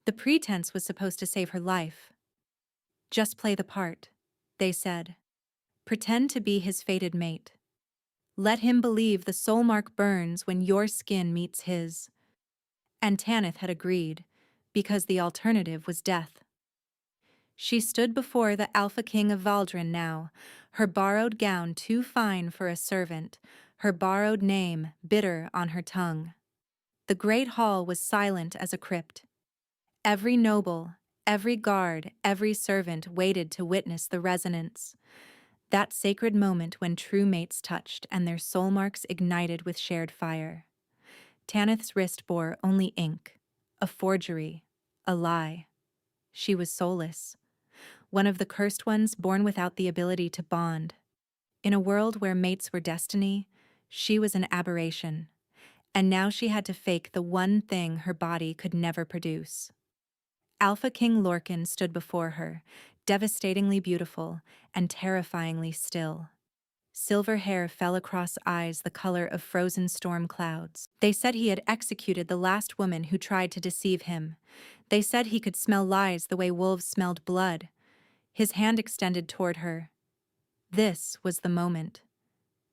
The pretense was supposed to save her life. Just play the part, they said. Pretend to be his fated mate. Let him believe the soulmark burns when your skin meets his. And Tanith had agreed, because the alternative was death. She stood before the Alpha King of Valdron now, her borrowed gown too fine for a servant, her borrowed name bitter on her tongue. The great hall was silent as a crypt. Every noble, every guard, every servant waited to witness the resonance. That sacred moment when true mates touched and their soul marks ignited with shared fire. Tanith's wrist bore only ink, a forgery, a lie. She was soulless, one of the cursed ones born without the ability to bond. In a world where mates were destiny, she was an aberration, and now she had to fake the one thing her body could never produce. Alpha King Lorcan stood before her, devastatingly beautiful and terrifyingly still. Silver hair fell across eyes the color of frozen storm clouds. They said he had executed the last woman who tried to deceive him. They said he could smell lies the way wolves smelled blood. His hand extended toward her. This was the moment.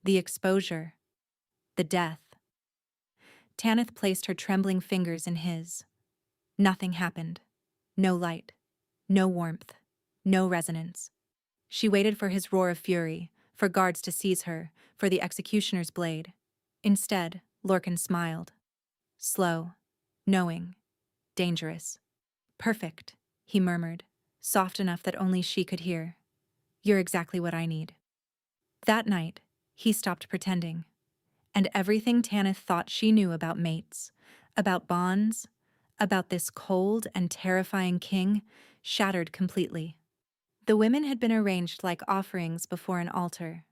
The exposure. The death. Tanith placed her trembling fingers in his. Nothing happened. No light. No warmth. No resonance. She waited for his roar of fury, for guards to seize her, for the executioner's blade. Instead, Lorcan smiled. Slow, knowing, dangerous. Perfect, he murmured, soft enough that only she could hear. You're exactly what I need. That night, he stopped pretending. And everything Tanith thought she knew about mates, about bonds, about this cold and terrifying king, shattered completely. The women had been arranged like offerings before an altar.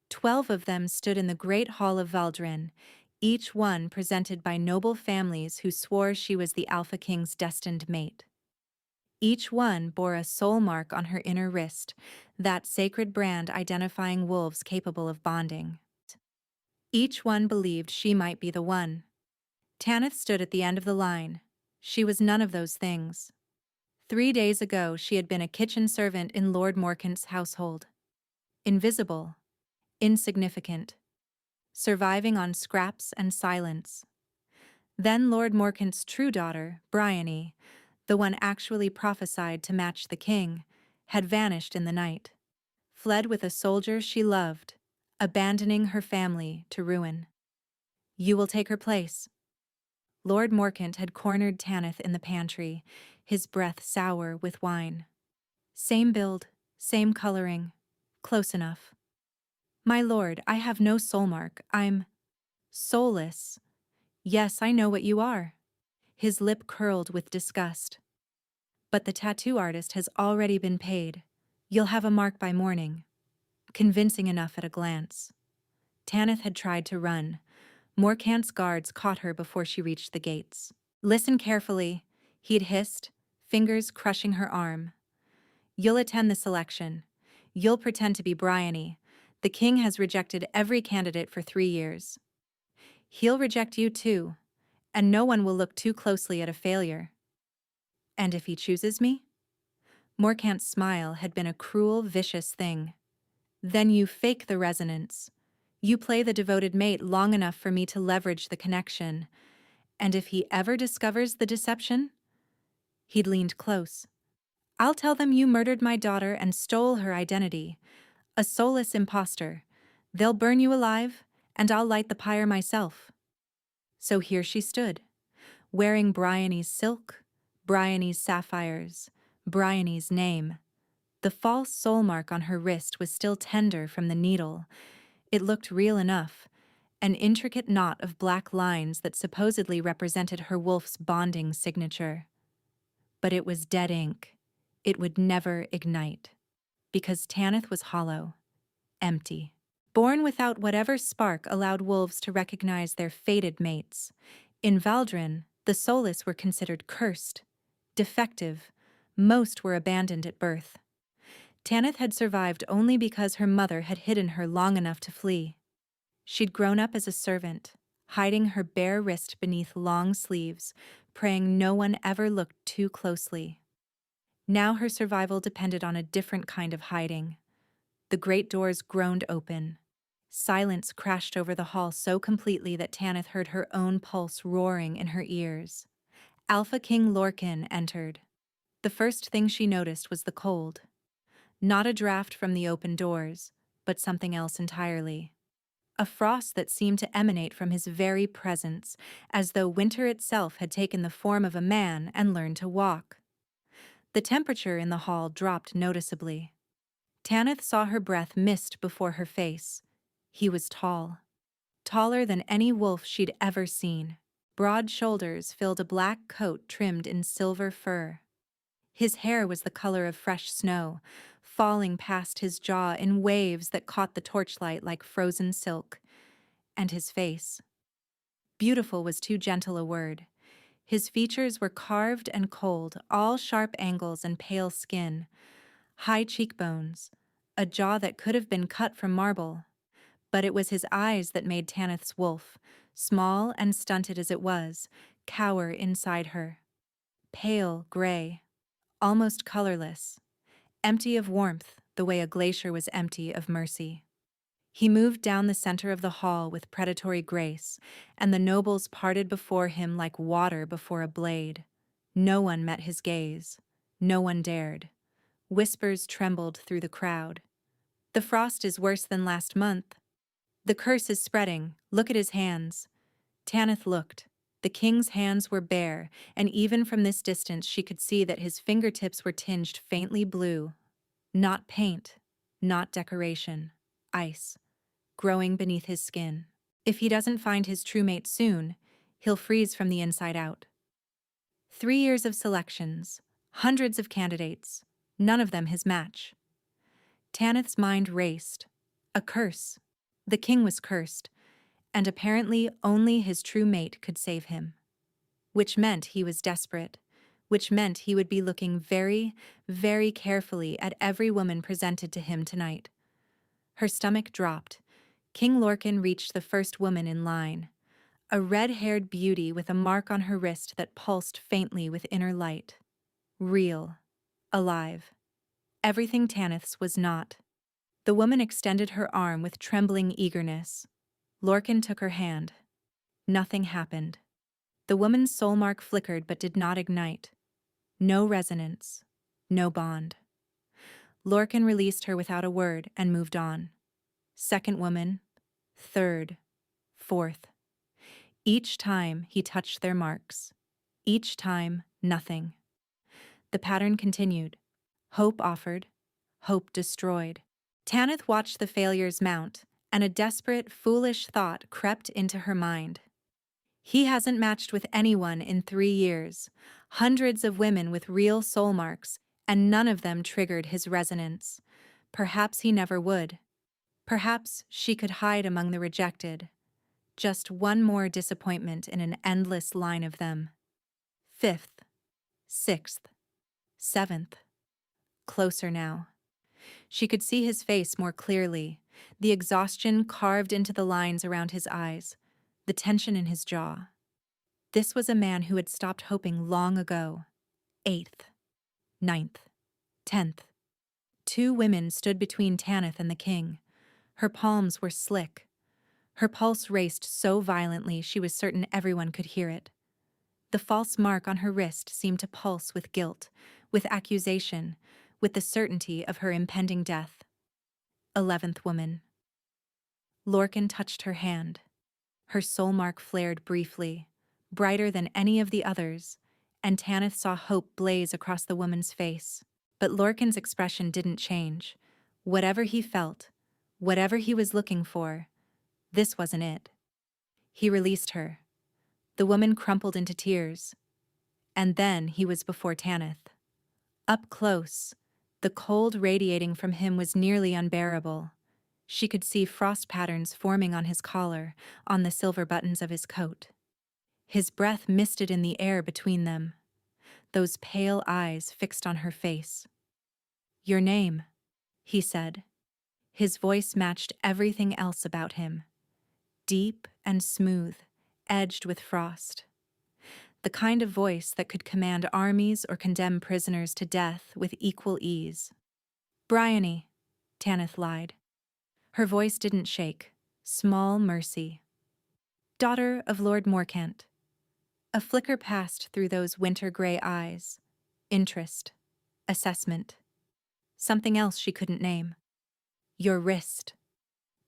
12 of them stood in the great hall of Valdron, each one presented by noble families who swore she was the Alpha King's destined mate. Each one bore a soul mark on her inner wrist, that sacred brand identifying wolves capable of bonding. Each one believed she might be the one. Tanith stood at the end of the line. She was none of those things. 3 days ago she had been a kitchen servant in Lord Morcant's household. Invisible. Insignificant. Surviving on scraps and silence. Then Lord Morcant's true daughter, Bryony, the one actually prophesied to match the king, had vanished in the night. Fled with a soldier she loved, abandoning her family to ruin. You will take her place. Lord Morcant had cornered Tanith in the pantry, his breath sour with wine. Same build, same coloring, close enough. My lord, I have no soul mark, I'm soulless. Yes, I know what you are. His lip curled with disgust. But the tattoo artist has already been paid. You'll have a mark by morning. Convincing enough at a glance. Tanith had tried to run. Morcant's guards caught her before she reached the gates. Listen carefully, he'd hissed, fingers crushing her arm. You'll attend the selection. You'll pretend to be Bryony. The king has rejected every candidate for 3 years. He'll reject you too, and no one will look too closely at a failure. And if he chooses me? Morcant's smile had been a cruel, vicious thing. Then you fake the resonance. You play the devoted mate long enough for me to leverage the connection. And if he ever discovers the deception? He'd leaned close. I'll tell them you murdered my daughter and stole her identity. A soulless imposter. They'll burn you alive, and I'll light the pyre myself. So here she stood, wearing Bryony's silk, Bryony's sapphires, Bryony's name. The false soul mark on her wrist was still tender from the needle. It looked real enough, an intricate knot of black lines that supposedly represented her wolf's bonding signature. But it was dead ink. It would never ignite. Because Tanith was hollow, empty. Born without whatever spark allowed wolves to recognize their fated mates. In Valdron, the soulless were considered cursed, defective. Most were abandoned at birth. Tanith had survived only because her mother had hidden her long enough to flee. She'd grown up as a servant, hiding her bare wrist beneath long sleeves, praying no one ever looked too closely. Now her survival depended on a different kind of hiding. The great doors groaned open. Silence crashed over the hall so completely that Tanith heard her own pulse roaring in her ears. Alpha King Lorcan entered. The first thing she noticed was the cold. Not a draft from the open doors, but something else entirely. A frost that seemed to emanate from his very presence, as though winter itself had taken the form of a man and learned to walk. The temperature in the hall dropped noticeably. Tanith saw her breath mist before her face. He was tall. Taller than any wolf she'd ever seen. Broad shoulders filled a black coat trimmed in silver fur. His hair was the color of fresh snow, falling past his jaw in waves that caught the torchlight like frozen silk. And his face. Beautiful was too gentle a word. His features were carved and cold, all sharp angles and pale skin. High cheekbones, a jaw that could have been cut from marble. But it was his eyes that made Tanith's wolf, small and stunted as it was, cower inside her. Pale gray, almost colorless, empty of warmth the way a glacier was empty of mercy. He moved down the center of the hall with predatory grace, and the nobles parted before him like water before a blade. No one met his gaze. No one dared. Whispers trembled through the crowd. The frost is worse than last month. The curse is spreading. Look at his hands. Tanith looked. The king's hands were bare, and even from this distance she could see that his fingertips were tinged faintly blue. Not paint, not decoration. Ice. Growing beneath his skin. If he doesn't find his true mate soon, he'll freeze from the inside out. 3 years of selections, hundreds of candidates, none of them his match. Tanith's mind raced. A curse. The king was cursed, and apparently only his true mate could save him. Which meant he was desperate, which meant he would be looking very, very carefully at every woman presented to him tonight. Her stomach dropped. King Lorcan reached the first woman in line, a red-haired beauty with a mark on her wrist that pulsed faintly with inner light. Real. Alive. Everything Tanith's was not. The woman extended her arm with trembling eagerness. Lorcan took her hand. Nothing happened. The woman's soulmark flickered but did not ignite. No resonance. No bond. Lorcan released her without a word and moved on. Second woman. Third. Fourth. Each time he touched their marks. Each time, nothing. The pattern continued. Hope offered. Hope destroyed. Tanith watched the failures mount, and a desperate, foolish thought crept into her mind. He hasn't matched with anyone in 3 years. Hundreds of women with real soul marks, and none of them triggered his resonance. Perhaps he never would. Perhaps she could hide among the rejected. Just one more disappointment in an endless line of them. 5th. 6th. 7th. Closer now. She could see his face more clearly, the exhaustion carved into the lines around his eyes, the tension in his jaw. This was a man who had stopped hoping long ago. 8th. 9th. 10th. 2 women stood between Tanith and the king. Her palms were slick. Her pulse raced so violently she was certain everyone could hear it. The false mark on her wrist seemed to pulse with guilt, with accusation, with the certainty of her impending death. 11th woman. Lorcan touched her hand. Her soul mark flared briefly, brighter than any of the others, and Tanith saw hope blaze across the woman's face. But Lorcan's expression didn't change. Whatever he felt, whatever he was looking for, this wasn't it. He released her. The woman crumpled into tears. And then he was before Tanith. Up close, the cold radiating from him was nearly unbearable. She could see frost patterns forming on his collar, on the silver buttons of his coat. His breath misted in the air between them. Those pale eyes fixed on her face. "Your name," he said. His voice matched everything else about him. Deep and smooth, edged with frost. The kind of voice that could command armies or condemn prisoners to death with equal ease. Bryony, Tanith lied. Her voice didn't shake. Small mercy. Daughter of Lord Morcant. A flicker passed through those winter-gray eyes. Interest. Assessment. Something else she couldn't name. Your wrist.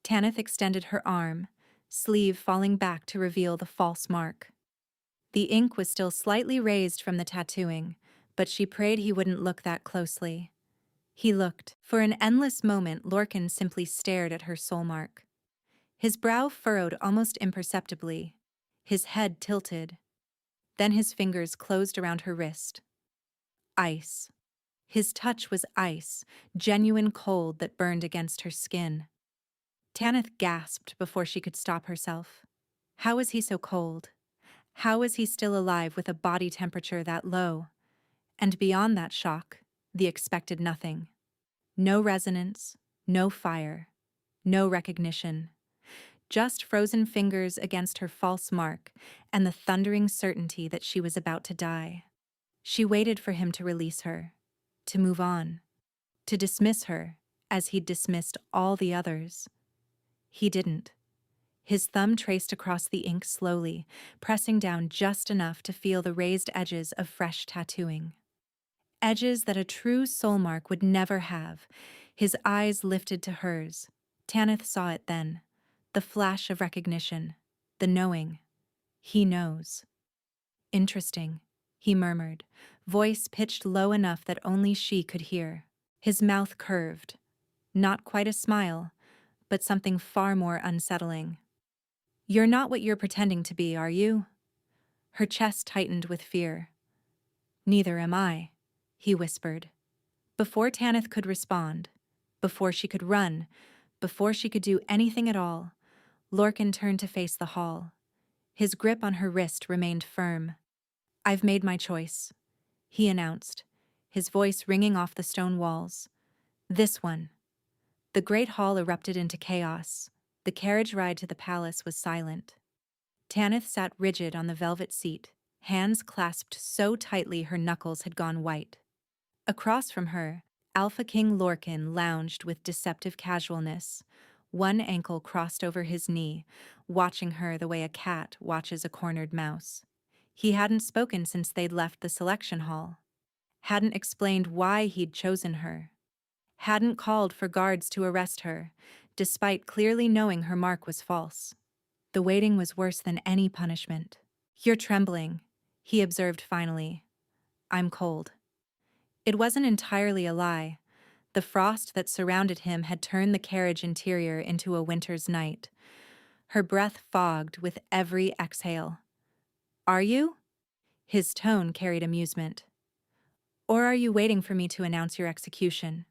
Tanith extended her arm, sleeve falling back to reveal the false mark. The ink was still slightly raised from the tattooing, but she prayed he wouldn't look that closely. He looked. For an endless moment, Lorcan simply stared at her soul mark. His brow furrowed almost imperceptibly, his head tilted. Then his fingers closed around her wrist. Ice. His touch was ice, genuine cold that burned against her skin. Tanith gasped before she could stop herself. How was he so cold? How was he still alive with a body temperature that low? And beyond that shock, the expected nothing. No resonance, no fire, no recognition. Just frozen fingers against her false mark and the thundering certainty that she was about to die. She waited for him to release her, to move on, to dismiss her as he'd dismissed all the others. He didn't. His thumb traced across the ink slowly, pressing down just enough to feel the raised edges of fresh tattooing. Edges that a true soul mark would never have. His eyes lifted to hers. Tanith saw it then. The flash of recognition. The knowing. He knows. Interesting, he murmured, voice pitched low enough that only she could hear. His mouth curved. Not quite a smile, but something far more unsettling. You're not what you're pretending to be, are you? Her chest tightened with fear. Neither am I, he whispered. Before Tanith could respond, before she could run, before she could do anything at all, Lorcan turned to face the hall. His grip on her wrist remained firm. I've made my choice, he announced, his voice ringing off the stone walls. This one. The great hall erupted into chaos. The carriage ride to the palace was silent. Tanith sat rigid on the velvet seat, hands clasped so tightly her knuckles had gone white. Across from her, Alpha King Lorcan lounged with deceptive casualness, one ankle crossed over his knee, watching her the way a cat watches a cornered mouse. He hadn't spoken since they'd left the selection hall. Hadn't explained why he'd chosen her. Hadn't called for guards to arrest her, despite clearly knowing her mark was false. The waiting was worse than any punishment. You're trembling, he observed finally. I'm cold. It wasn't entirely a lie. The frost that surrounded him had turned the carriage interior into a winter's night. Her breath fogged with every exhale. Are you? His tone carried amusement. Or are you waiting for me to announce your execution?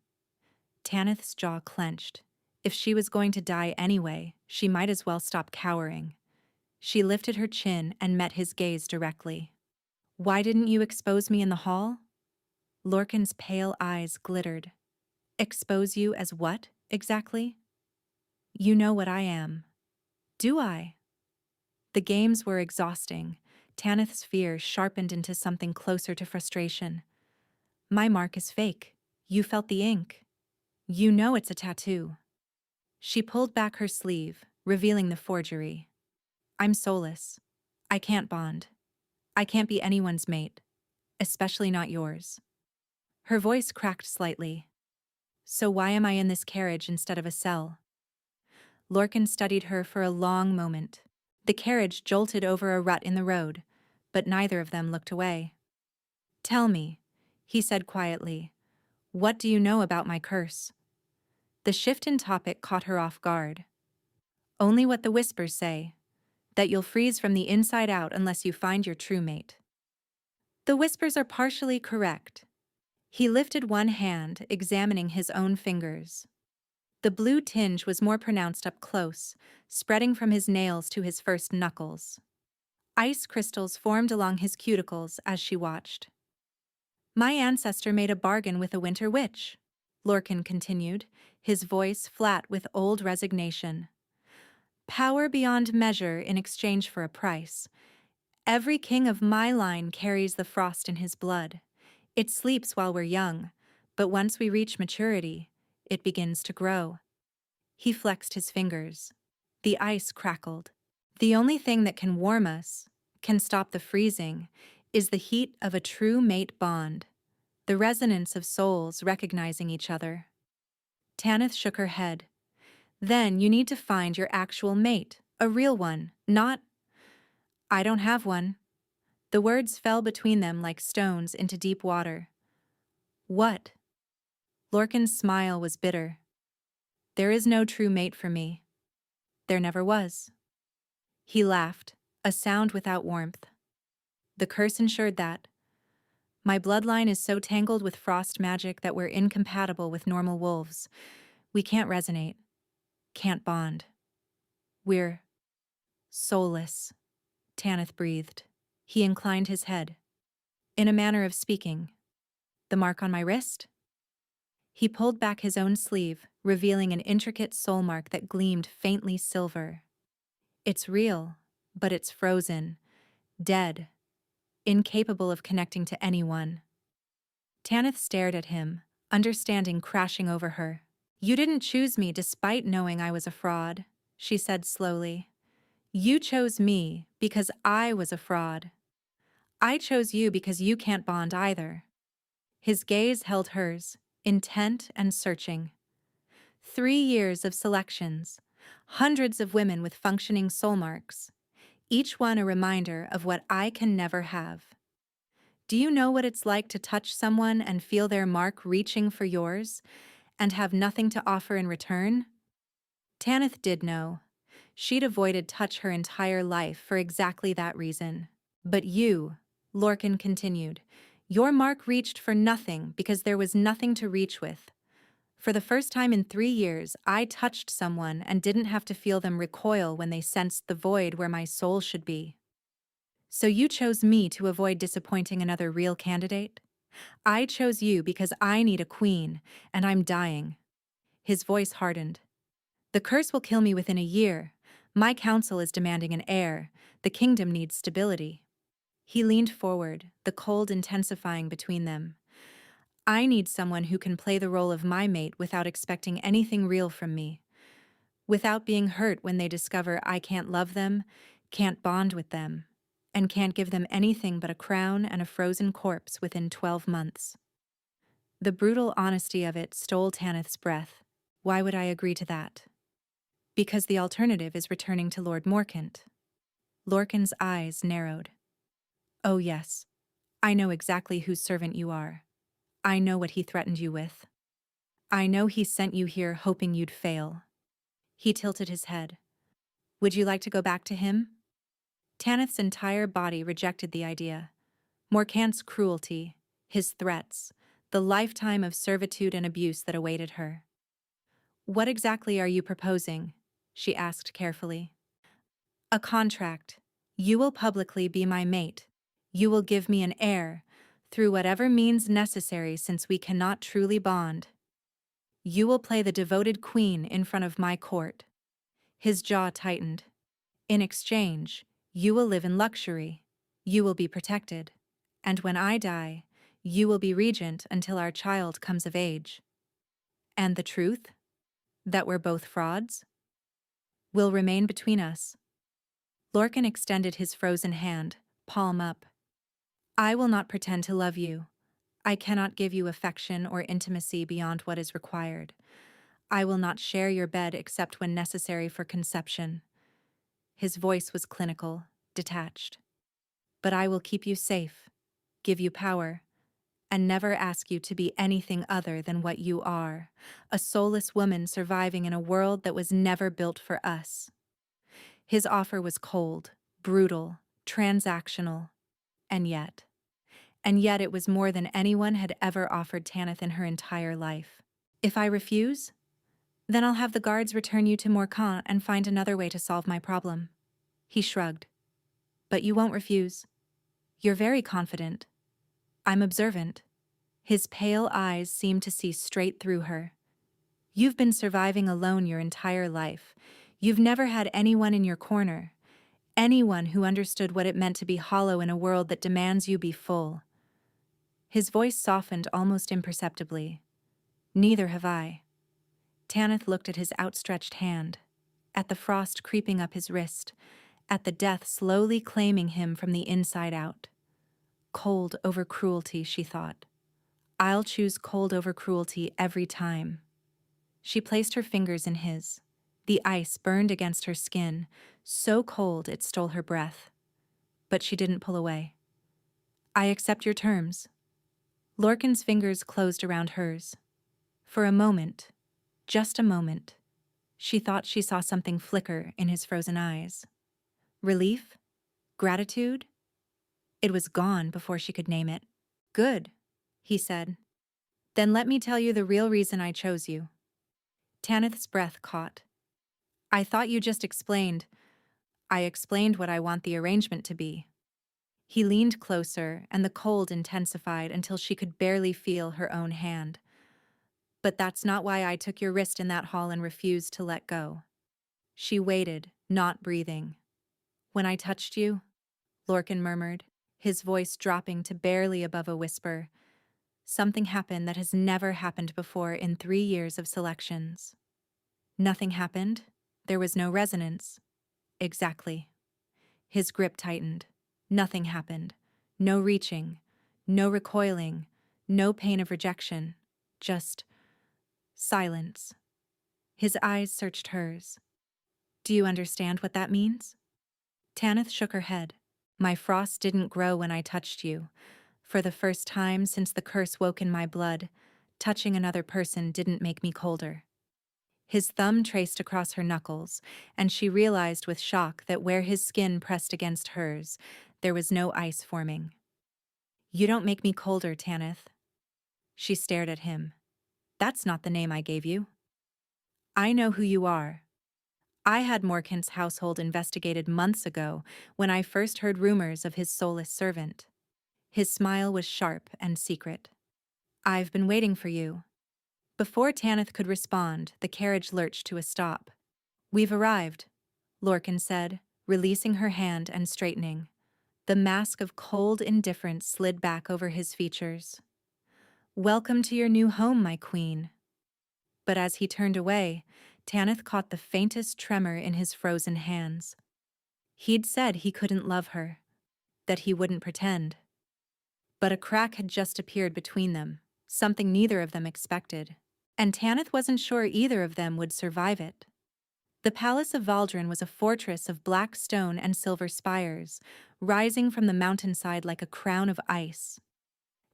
Tanith's jaw clenched. If she was going to die anyway, she might as well stop cowering. She lifted her chin and met his gaze directly. Why didn't you expose me in the hall? Lorcan's pale eyes glittered. Expose you as what, exactly? You know what I am. Do I? The games were exhausting. Tanith's fear sharpened into something closer to frustration. My mark is fake. You felt the ink. You know it's a tattoo. She pulled back her sleeve, revealing the forgery. I'm soulless. I can't bond. I can't be anyone's mate, especially not yours. Her voice cracked slightly. So why am I in this carriage instead of a cell? Lorcan studied her for a long moment. The carriage jolted over a rut in the road, but neither of them looked away. Tell me, he said quietly, what do you know about my curse? The shift in topic caught her off guard. Only what the whispers say, that you'll freeze from the inside out unless you find your true mate. The whispers are partially correct. He lifted one hand, examining his own fingers. The blue tinge was more pronounced up close, spreading from his nails to his first knuckles. Ice crystals formed along his cuticles as she watched. My ancestor made a bargain with a winter witch, Lorcan continued, his voice flat with old resignation. Power beyond measure in exchange for a price. Every king of my line carries the frost in his blood. It sleeps while we're young, but once we reach maturity, it begins to grow. He flexed his fingers. The ice crackled. The only thing that can warm us, can stop the freezing, is the heat of a true mate bond, the resonance of souls recognizing each other. Tanith shook her head. Then you need to find your actual mate, a real one, not, I don't have one. The words fell between them like stones into deep water. What? Lorcan's smile was bitter. There is no true mate for me. There never was. He laughed, a sound without warmth. The curse ensured that. My bloodline is so tangled with frost magic that we're incompatible with normal wolves. We can't resonate, can't bond. We're soulless, Tanith breathed. He inclined his head. In a manner of speaking. The mark on my wrist? He pulled back his own sleeve, revealing an intricate soul mark that gleamed faintly silver. It's real, but it's frozen, dead, incapable of connecting to anyone. Tanith stared at him, understanding crashing over her. You didn't choose me despite knowing I was a fraud, she said slowly. You chose me because I was a fraud. I chose you because you can't bond either. His gaze held hers, intent and searching. 3 years of selections, hundreds of women with functioning soul marks, each one a reminder of what I can never have. Do you know what it's like to touch someone and feel their mark reaching for yours, and have nothing to offer in return? Tanith did know. She'd avoided touch her entire life for exactly that reason. But you, Lorcan continued, your mark reached for nothing because there was nothing to reach with. For the first time in 3 years, I touched someone and didn't have to feel them recoil when they sensed the void where my soul should be. So you chose me to avoid disappointing another real candidate? I chose you because I need a queen, and I'm dying. His voice hardened. The curse will kill me within a year. My council is demanding an heir. The kingdom needs stability. He leaned forward, the cold intensifying between them. I need someone who can play the role of my mate without expecting anything real from me. Without being hurt when they discover I can't love them, can't bond with them, and can't give them anything but a crown and a frozen corpse within 12 months. The brutal honesty of it stole Tanith's breath. Why would I agree to that? Because the alternative is returning to Lord Morcant. Lorcan's eyes narrowed. Oh yes, I know exactly whose servant you are. I know what he threatened you with. I know he sent you here hoping you'd fail. He tilted his head. Would you like to go back to him? Tanith's entire body rejected the idea. Morcant's cruelty, his threats, the lifetime of servitude and abuse that awaited her. What exactly are you proposing? She asked carefully. A contract. You will publicly be my mate. You will give me an heir, through whatever means necessary since we cannot truly bond. You will play the devoted queen in front of my court. His jaw tightened. In exchange, you will live in luxury. You will be protected. And when I die, you will be regent until our child comes of age. And the truth? That we're both frauds? Will remain between us. Lorcan extended his frozen hand, palm up. I will not pretend to love you. I cannot give you affection or intimacy beyond what is required. I will not share your bed except when necessary for conception. His voice was clinical, detached. But I will keep you safe, give you power, and never ask you to be anything other than what you are, a soulless woman surviving in a world that was never built for us. His offer was cold, brutal, transactional, and yet it was more than anyone had ever offered Tanith in her entire life. If I refuse, then I'll have the guards return you to Morcant and find another way to solve my problem. He shrugged. But you won't refuse. You're very confident. I'm observant. His pale eyes seemed to see straight through her. You've been surviving alone your entire life. You've never had anyone in your corner, anyone who understood what it meant to be hollow in a world that demands you be full. His voice softened almost imperceptibly. Neither have I. Tanith looked at his outstretched hand, at the frost creeping up his wrist, at the death slowly claiming him from the inside out. Cold over cruelty, she thought. I'll choose cold over cruelty every time. She placed her fingers in his. The ice burned against her skin, so cold it stole her breath. But she didn't pull away. I accept your terms. Lorcan's fingers closed around hers. For a moment, just a moment, she thought she saw something flicker in his frozen eyes. Relief? Gratitude? It was gone before she could name it. Good, he said. Then let me tell you the real reason I chose you. Tanith's breath caught. I thought you just explained. I explained what I want the arrangement to be. He leaned closer, and the cold intensified until she could barely feel her own hand. But that's not why I took your wrist in that hall and refused to let go. She waited, not breathing. When I touched you, Lorcan murmured, his voice dropping to barely above a whisper, something happened that has never happened before in 3 years of selections. Nothing happened. There was no resonance. Exactly. His grip tightened. Nothing happened. No reaching. No recoiling. No pain of rejection. Just silence. His eyes searched hers. Do you understand what that means? Tanith shook her head. My frost didn't grow when I touched you. For the first time since the curse woke in my blood, touching another person didn't make me colder. His thumb traced across her knuckles, and she realized with shock that where his skin pressed against hers, there was no ice forming. You don't make me colder, Tanith. She stared at him. That's not the name I gave you. I know who you are. I had Morcant's household investigated months ago when I first heard rumors of his soulless servant. His smile was sharp and secret. I've been waiting for you. Before Tanith could respond, the carriage lurched to a stop. We've arrived, Lorcan said, releasing her hand and straightening. The mask of cold indifference slid back over his features. Welcome to your new home, my queen. But as he turned away, Tanith caught the faintest tremor in his frozen hands. He'd said he couldn't love her, that he wouldn't pretend. But a crack had just appeared between them, something neither of them expected, and Tanith wasn't sure either of them would survive it. The palace of Valdron was a fortress of black stone and silver spires, rising from the mountainside like a crown of ice.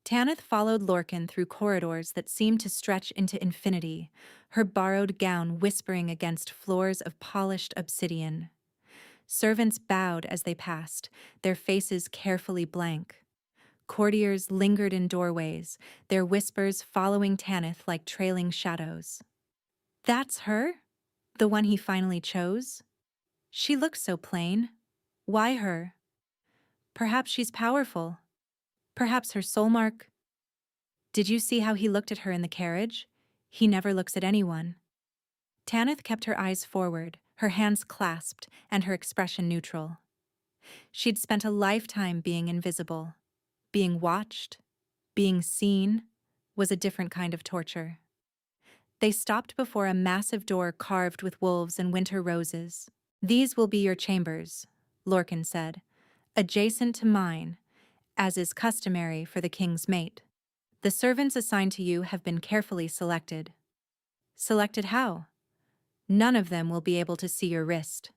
Tanith followed Lorcan through corridors that seemed to stretch into infinity, her borrowed gown whispering against floors of polished obsidian. Servants bowed as they passed, their faces carefully blank. Courtiers lingered in doorways, their whispers following Tanith like trailing shadows. That's her? The one he finally chose? She looks so plain. Why her? Perhaps she's powerful. Perhaps her soulmark. Did you see how he looked at her in the carriage? He never looks at anyone. Tanith kept her eyes forward, her hands clasped, and her expression neutral. She'd spent a lifetime being invisible. Being watched, being seen, was a different kind of torture. They stopped before a massive door carved with wolves and winter roses. These will be your chambers, Lorcan said, adjacent to mine, as is customary for the king's mate. The servants assigned to you have been carefully selected. Selected how? None of them will be able to see your wrist.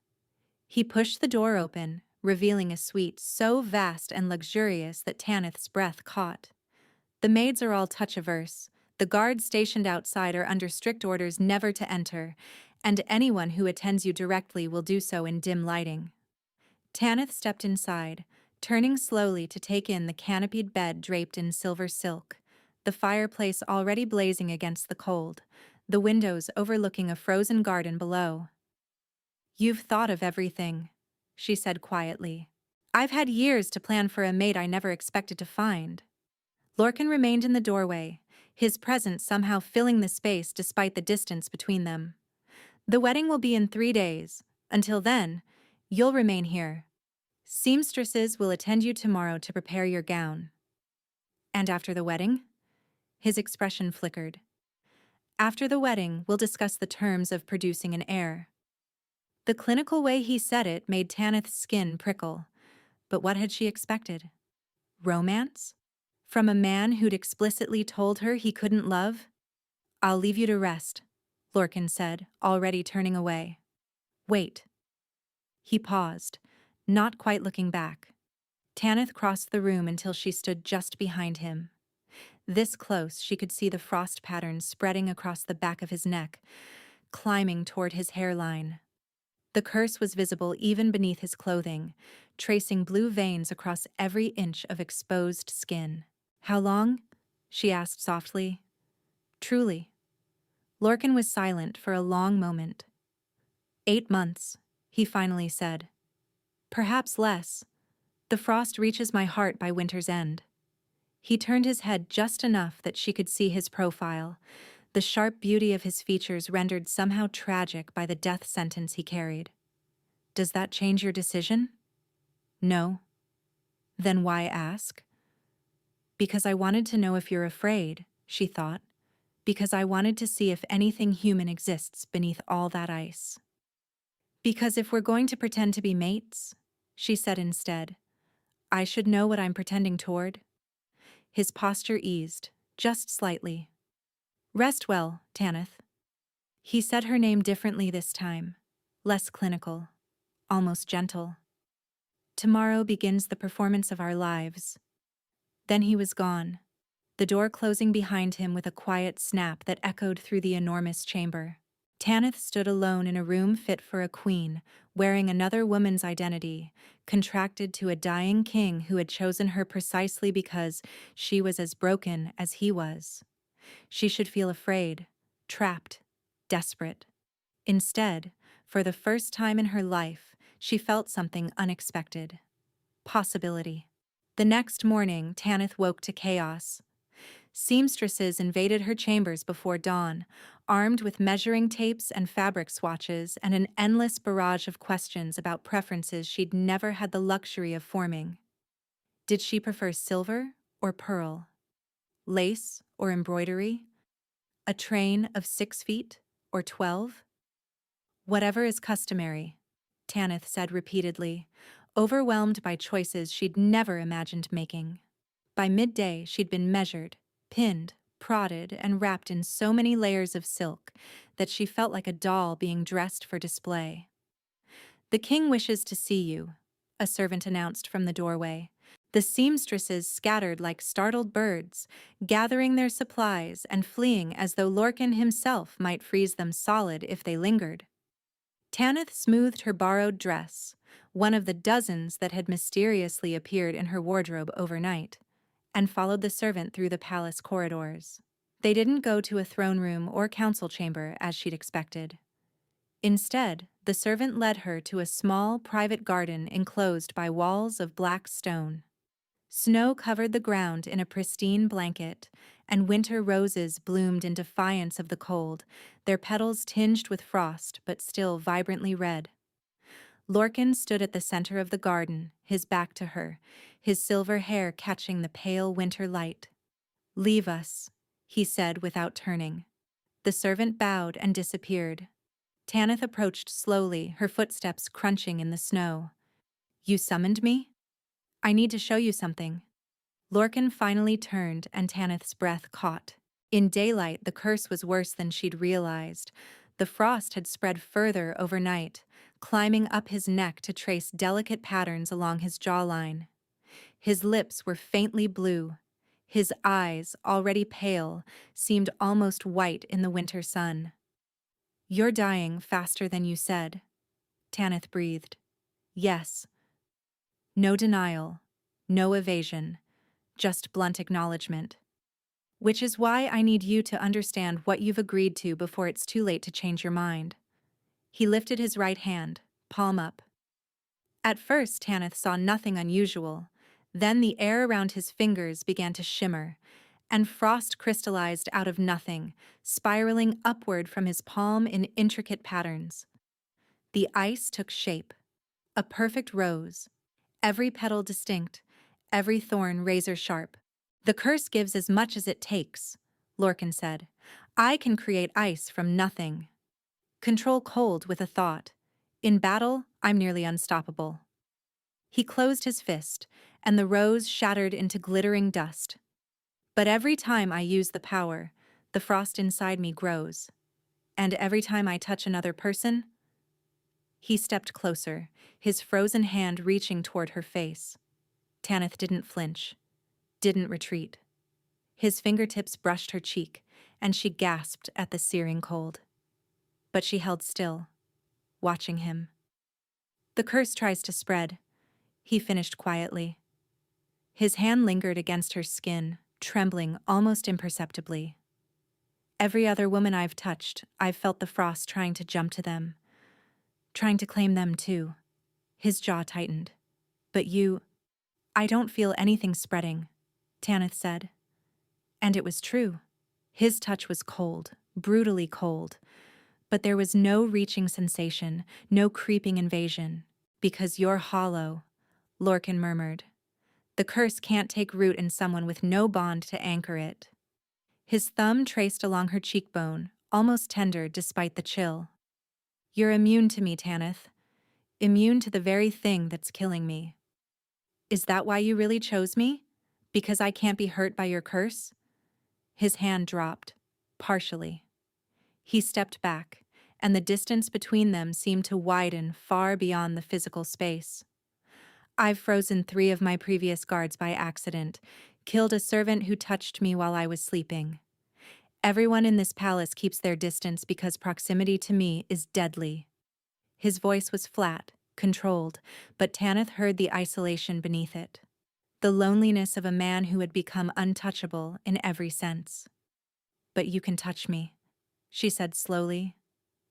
He pushed the door open, revealing a suite so vast and luxurious that Tanith's breath caught. The maids are all touch-averse. The guards stationed outside are under strict orders never to enter, and anyone who attends you directly will do so in dim lighting. Tanith stepped inside, turning slowly to take in the canopied bed draped in silver silk, the fireplace already blazing against the cold, the windows overlooking a frozen garden below. You've thought of everything, she said quietly. I've had years to plan for a mate I never expected to find. Lorcan remained in the doorway, his presence somehow filling the space despite the distance between them. The wedding will be in 3 days. Until then, you'll remain here. Seamstresses will attend you tomorrow to prepare your gown. And after the wedding? His expression flickered. After the wedding, we'll discuss the terms of producing an heir. The clinical way he said it made Tanith's skin prickle. But what had she expected? Romance? From a man who'd explicitly told her he couldn't love? I'll leave you to rest, Lorcan said, already turning away. Wait. He paused, not quite looking back. Tanith crossed the room until she stood just behind him. This close, she could see the frost patterns spreading across the back of his neck, climbing toward his hairline. The curse was visible even beneath his clothing, tracing blue veins across every inch of exposed skin. How long? She asked softly. Truly. Lorcan was silent for a long moment. 8 months, he finally said. Perhaps less. The frost reaches my heart by winter's end. He turned his head just enough that she could see his profile, the sharp beauty of his features rendered somehow tragic by the death sentence he carried. Does that change your decision? No. Then why ask? Because I wanted to know if you're afraid, she thought. Because I wanted to see if anything human exists beneath all that ice. Because if we're going to pretend to be mates, she said instead, I should know what I'm pretending toward. His posture eased, just slightly. Rest well, Tanith. He said her name differently this time, less clinical, almost gentle. Tomorrow begins the performance of our lives. Then he was gone, the door closing behind him with a quiet snap that echoed through the enormous chamber. Tanith stood alone in a room fit for a queen, wearing another woman's identity, contracted to a dying king who had chosen her precisely because she was as broken as he was. She should feel afraid, trapped, desperate. Instead, for the first time in her life, she felt something unexpected. Possibility. The next morning, Tanith woke to chaos. Seamstresses invaded her chambers before dawn, armed with measuring tapes and fabric swatches and an endless barrage of questions about preferences she'd never had the luxury of forming. Did she prefer silver or pearl? Lace or embroidery? A train of 6 feet or 12? Whatever is customary, Tanith said repeatedly, overwhelmed by choices she'd never imagined making. By midday, she'd been measured, pinned, prodded, and wrapped in so many layers of silk that she felt like a doll being dressed for display. The king wishes to see you, a servant announced from the doorway. The seamstresses scattered like startled birds, gathering their supplies and fleeing as though Lorcan himself might freeze them solid if they lingered. Tanith smoothed her borrowed dress, one of the dozens that had mysteriously appeared in her wardrobe overnight, and followed the servant through the palace corridors. They didn't go to a throne room or council chamber as she'd expected. Instead, the servant led her to a small, private garden enclosed by walls of black stone. Snow covered the ground in a pristine blanket, and winter roses bloomed in defiance of the cold, their petals tinged with frost but still vibrantly red. Lorcan stood at the center of the garden, his back to her, his silver hair catching the pale winter light. Leave us, he said without turning. The servant bowed and disappeared. Tanith approached slowly, her footsteps crunching in the snow. You summoned me? I need to show you something. Lorcan finally turned and Tanith's breath caught. In daylight, the curse was worse than she'd realized. The frost had spread further overnight, climbing up his neck to trace delicate patterns along his jawline. His lips were faintly blue. His eyes, already pale, seemed almost white in the winter sun. You're dying faster than you said, Tanith breathed. Yes. No denial, no evasion, just blunt acknowledgement. Which is why I need you to understand what you've agreed to before it's too late to change your mind. He lifted his right hand, palm up. At first, Tanith saw nothing unusual. Then the air around his fingers began to shimmer, and frost crystallized out of nothing, spiraling upward from his palm in intricate patterns. The ice took shape, a perfect rose, every petal distinct, every thorn razor-sharp. "The curse gives as much as it takes," Lorcan said. "I can create ice from nothing. Control cold with a thought. In battle, I'm nearly unstoppable." He closed his fist, and the rose shattered into glittering dust. "But every time I use the power, the frost inside me grows. And every time I touch another person—" He stepped closer, his frozen hand reaching toward her face. Tanith didn't flinch, didn't retreat. His fingertips brushed her cheek, and she gasped at the searing cold. But she held still, watching him. "The curse tries to spread," he finished quietly. His hand lingered against her skin, trembling almost imperceptibly. "Every other woman I've touched, I've felt the frost trying to jump to them. Trying to claim them too." His jaw tightened. "But you—" "I don't feel anything spreading," Tanith said. And it was true. His touch was cold, brutally cold. But there was no reaching sensation, no creeping invasion. "Because you're hollow," Lorcan murmured. "The curse can't take root in someone with no bond to anchor it." His thumb traced along her cheekbone, almost tender despite the chill. "You're immune to me, Tanith. Immune to the very thing that's killing me." "Is that why you really chose me? Because I can't be hurt by your curse?" His hand dropped, partially. He stepped back, and the distance between them seemed to widen far beyond the physical space. "I've frozen 3 of my previous guards by accident, killed a servant who touched me while I was sleeping. Everyone in this palace keeps their distance because proximity to me is deadly." His voice was flat, controlled, but Tanith heard the isolation beneath it. The loneliness of a man who had become untouchable in every sense. "But you can touch me," she said slowly,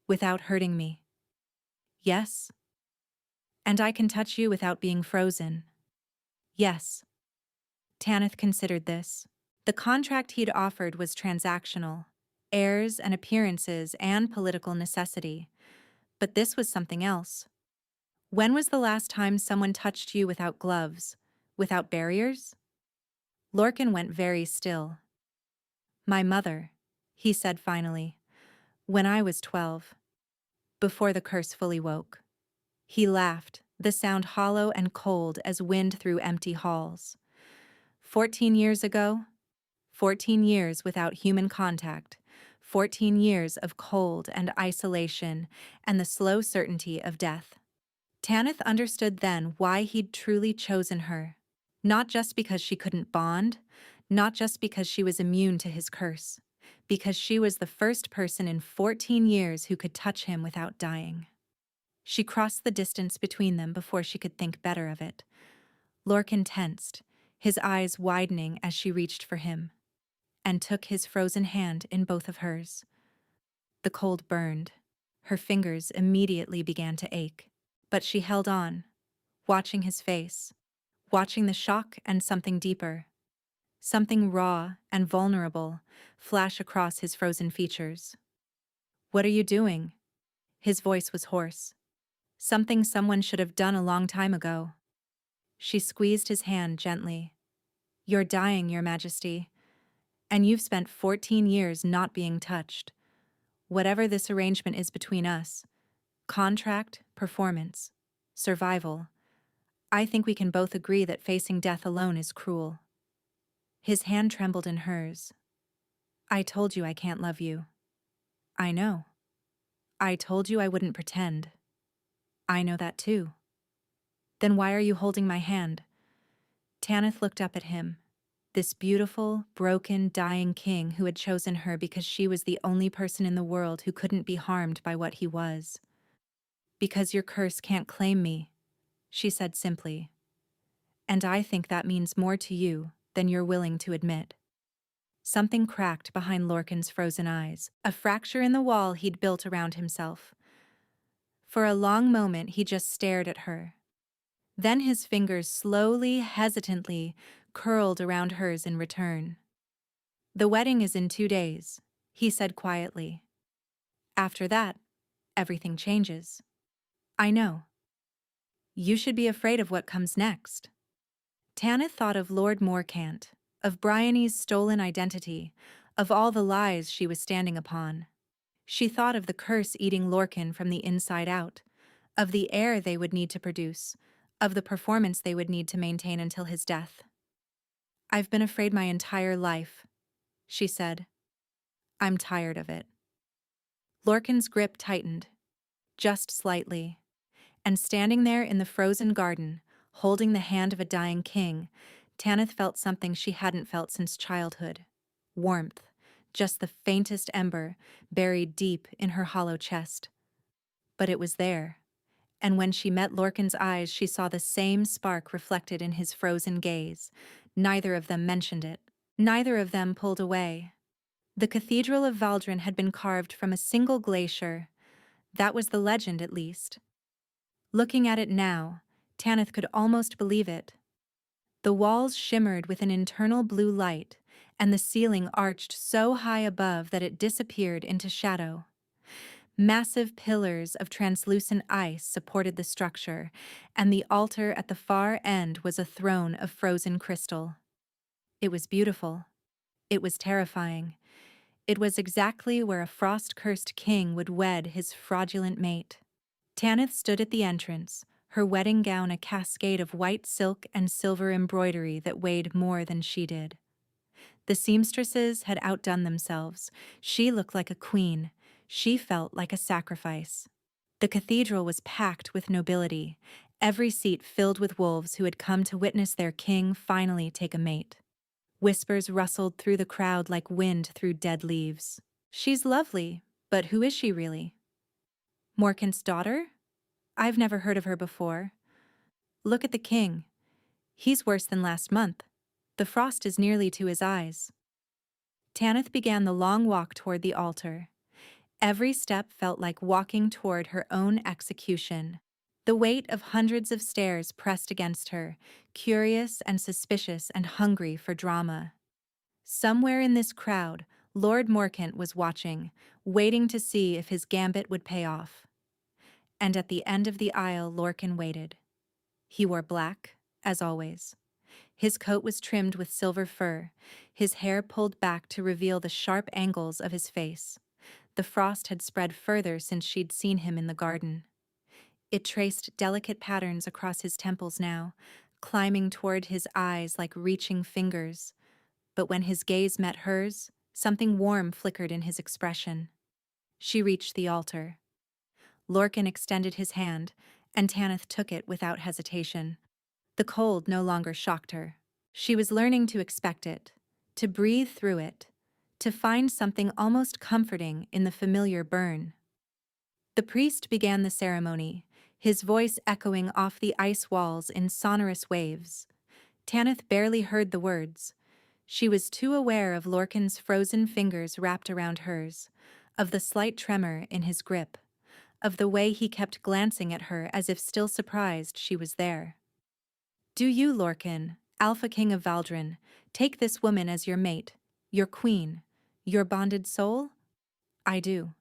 "without hurting me." "Yes." "And I can touch you without being frozen." "Yes." Tanith considered this. The contract he'd offered was transactional, airs and appearances and political necessity. But this was something else. "When was the last time someone touched you without gloves, without barriers?" Lorcan went very still. "My mother," he said finally, "when I was 12, before the curse fully woke." He laughed, the sound hollow and cold as wind through empty halls. 14 years ago? 14 years without human contact, 14 years of cold and isolation and the slow certainty of death. Tanith understood then why he'd truly chosen her. Not just because she couldn't bond, not just because she was immune to his curse, because she was the first person in 14 years who could touch him without dying. She crossed the distance between them before she could think better of it. Lorcan tensed, his eyes widening as she reached for him, and took his frozen hand in both of hers. The cold burned. Her fingers immediately began to ache, but she held on, watching his face, watching the shock and something deeper, something raw and vulnerable, flash across his frozen features. "What are you doing?" His voice was hoarse. "Something someone should have done a long time ago." She squeezed his hand gently. "You're dying, Your Majesty, and you've spent 14 years not being touched. Whatever this arrangement is between us, contract, performance, survival, I think we can both agree that facing death alone is cruel." His hand trembled in hers. "I told you I can't love you." "I know. I told you I wouldn't pretend." "I know that too." "Then why are you holding my hand?" Tanith looked up at him, this beautiful, broken, dying king who had chosen her because she was the only person in the world who couldn't be harmed by what he was. "Because your curse can't claim me," she said simply. "And I think that means more to you than you're willing to admit." Something cracked behind Lorcan's frozen eyes, a fracture in the wall he'd built around himself. For a long moment he just stared at her. Then his fingers slowly, hesitantly, curled around hers in return. The wedding is in 2 days, he said quietly. After that, everything changes. I know. You should be afraid of what comes next. Tanith thought of Lord Morcant, of Bryony's stolen identity, of all the lies she was standing upon. She thought of the curse eating Lorcan from the inside out, of the heir they would need to produce, of the performance they would need to maintain until his death. I've been afraid my entire life, she said. I'm tired of it. Lorcan's grip tightened, just slightly, and standing there in the frozen garden, holding the hand of a dying king, Tanith felt something she hadn't felt since childhood. Warmth, just the faintest ember, buried deep in her hollow chest. But it was there, and when she met Lorcan's eyes, she saw the same spark reflected in his frozen gaze. Neither of them mentioned it. Neither of them pulled away. The Cathedral of Valdron had been carved from a single glacier. That was the legend, at least. Looking at it now, Tanith could almost believe it. The walls shimmered with an internal blue light, and the ceiling arched so high above that it disappeared into shadow. Massive pillars of translucent ice supported the structure, and the altar at the far end was a throne of frozen crystal. It was beautiful. It was terrifying. It was exactly where a frost-cursed king would wed his fraudulent mate. Tanith stood at the entrance, her wedding gown a cascade of white silk and silver embroidery that weighed more than she did. The seamstresses had outdone themselves. She looked like a queen. She felt like a sacrifice. The cathedral was packed with nobility, every seat filled with wolves who had come to witness their king finally take a mate. Whispers rustled through the crowd like wind through dead leaves. She's lovely, but who is she really? Morcant's daughter? I've never heard of her before. Look at the king. He's worse than last month. The frost is nearly to his eyes. Tanith began the long walk toward the altar. Every step felt like walking toward her own execution. The weight of hundreds of stares pressed against her, curious and suspicious and hungry for drama. Somewhere in this crowd, Lord Morcant was watching, waiting to see if his gambit would pay off. And at the end of the aisle, Lorcan waited. He wore black, as always. His coat was trimmed with silver fur, his hair pulled back to reveal the sharp angles of his face. The frost had spread further since she'd seen him in the garden. It traced delicate patterns across his temples now, climbing toward his eyes like reaching fingers. But when his gaze met hers, something warm flickered in his expression. She reached the altar. Lorcan extended his hand, and Tanith took it without hesitation. The cold no longer shocked her. She was learning to expect it, to breathe through it, to find something almost comforting in the familiar burn. The priest began the ceremony, his voice echoing off the ice walls in sonorous waves. Tanith barely heard the words. She was too aware of Lorcan's frozen fingers wrapped around hers, of the slight tremor in his grip, of the way he kept glancing at her as if still surprised she was there. Do you, Lorcan, Alpha King of Valdron, take this woman as your mate, your queen, your bonded soul? I do.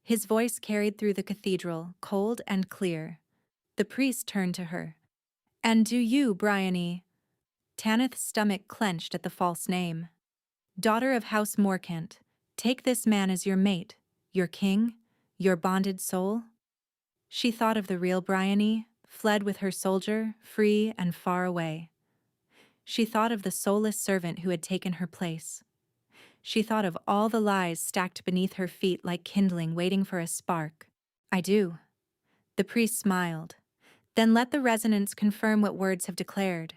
His voice carried through the cathedral, cold and clear. The priest turned to her. And do you, Bryony? Tanith's stomach clenched at the false name. Daughter of House Morcant, take this man as your mate, your king, your bonded soul? She thought of the real Bryony, fled with her soldier, free and far away. She thought of the soulless servant who had taken her place. She thought of all the lies stacked beneath her feet like kindling waiting for a spark. I do. The priest smiled. Then let the resonance confirm what words have declared.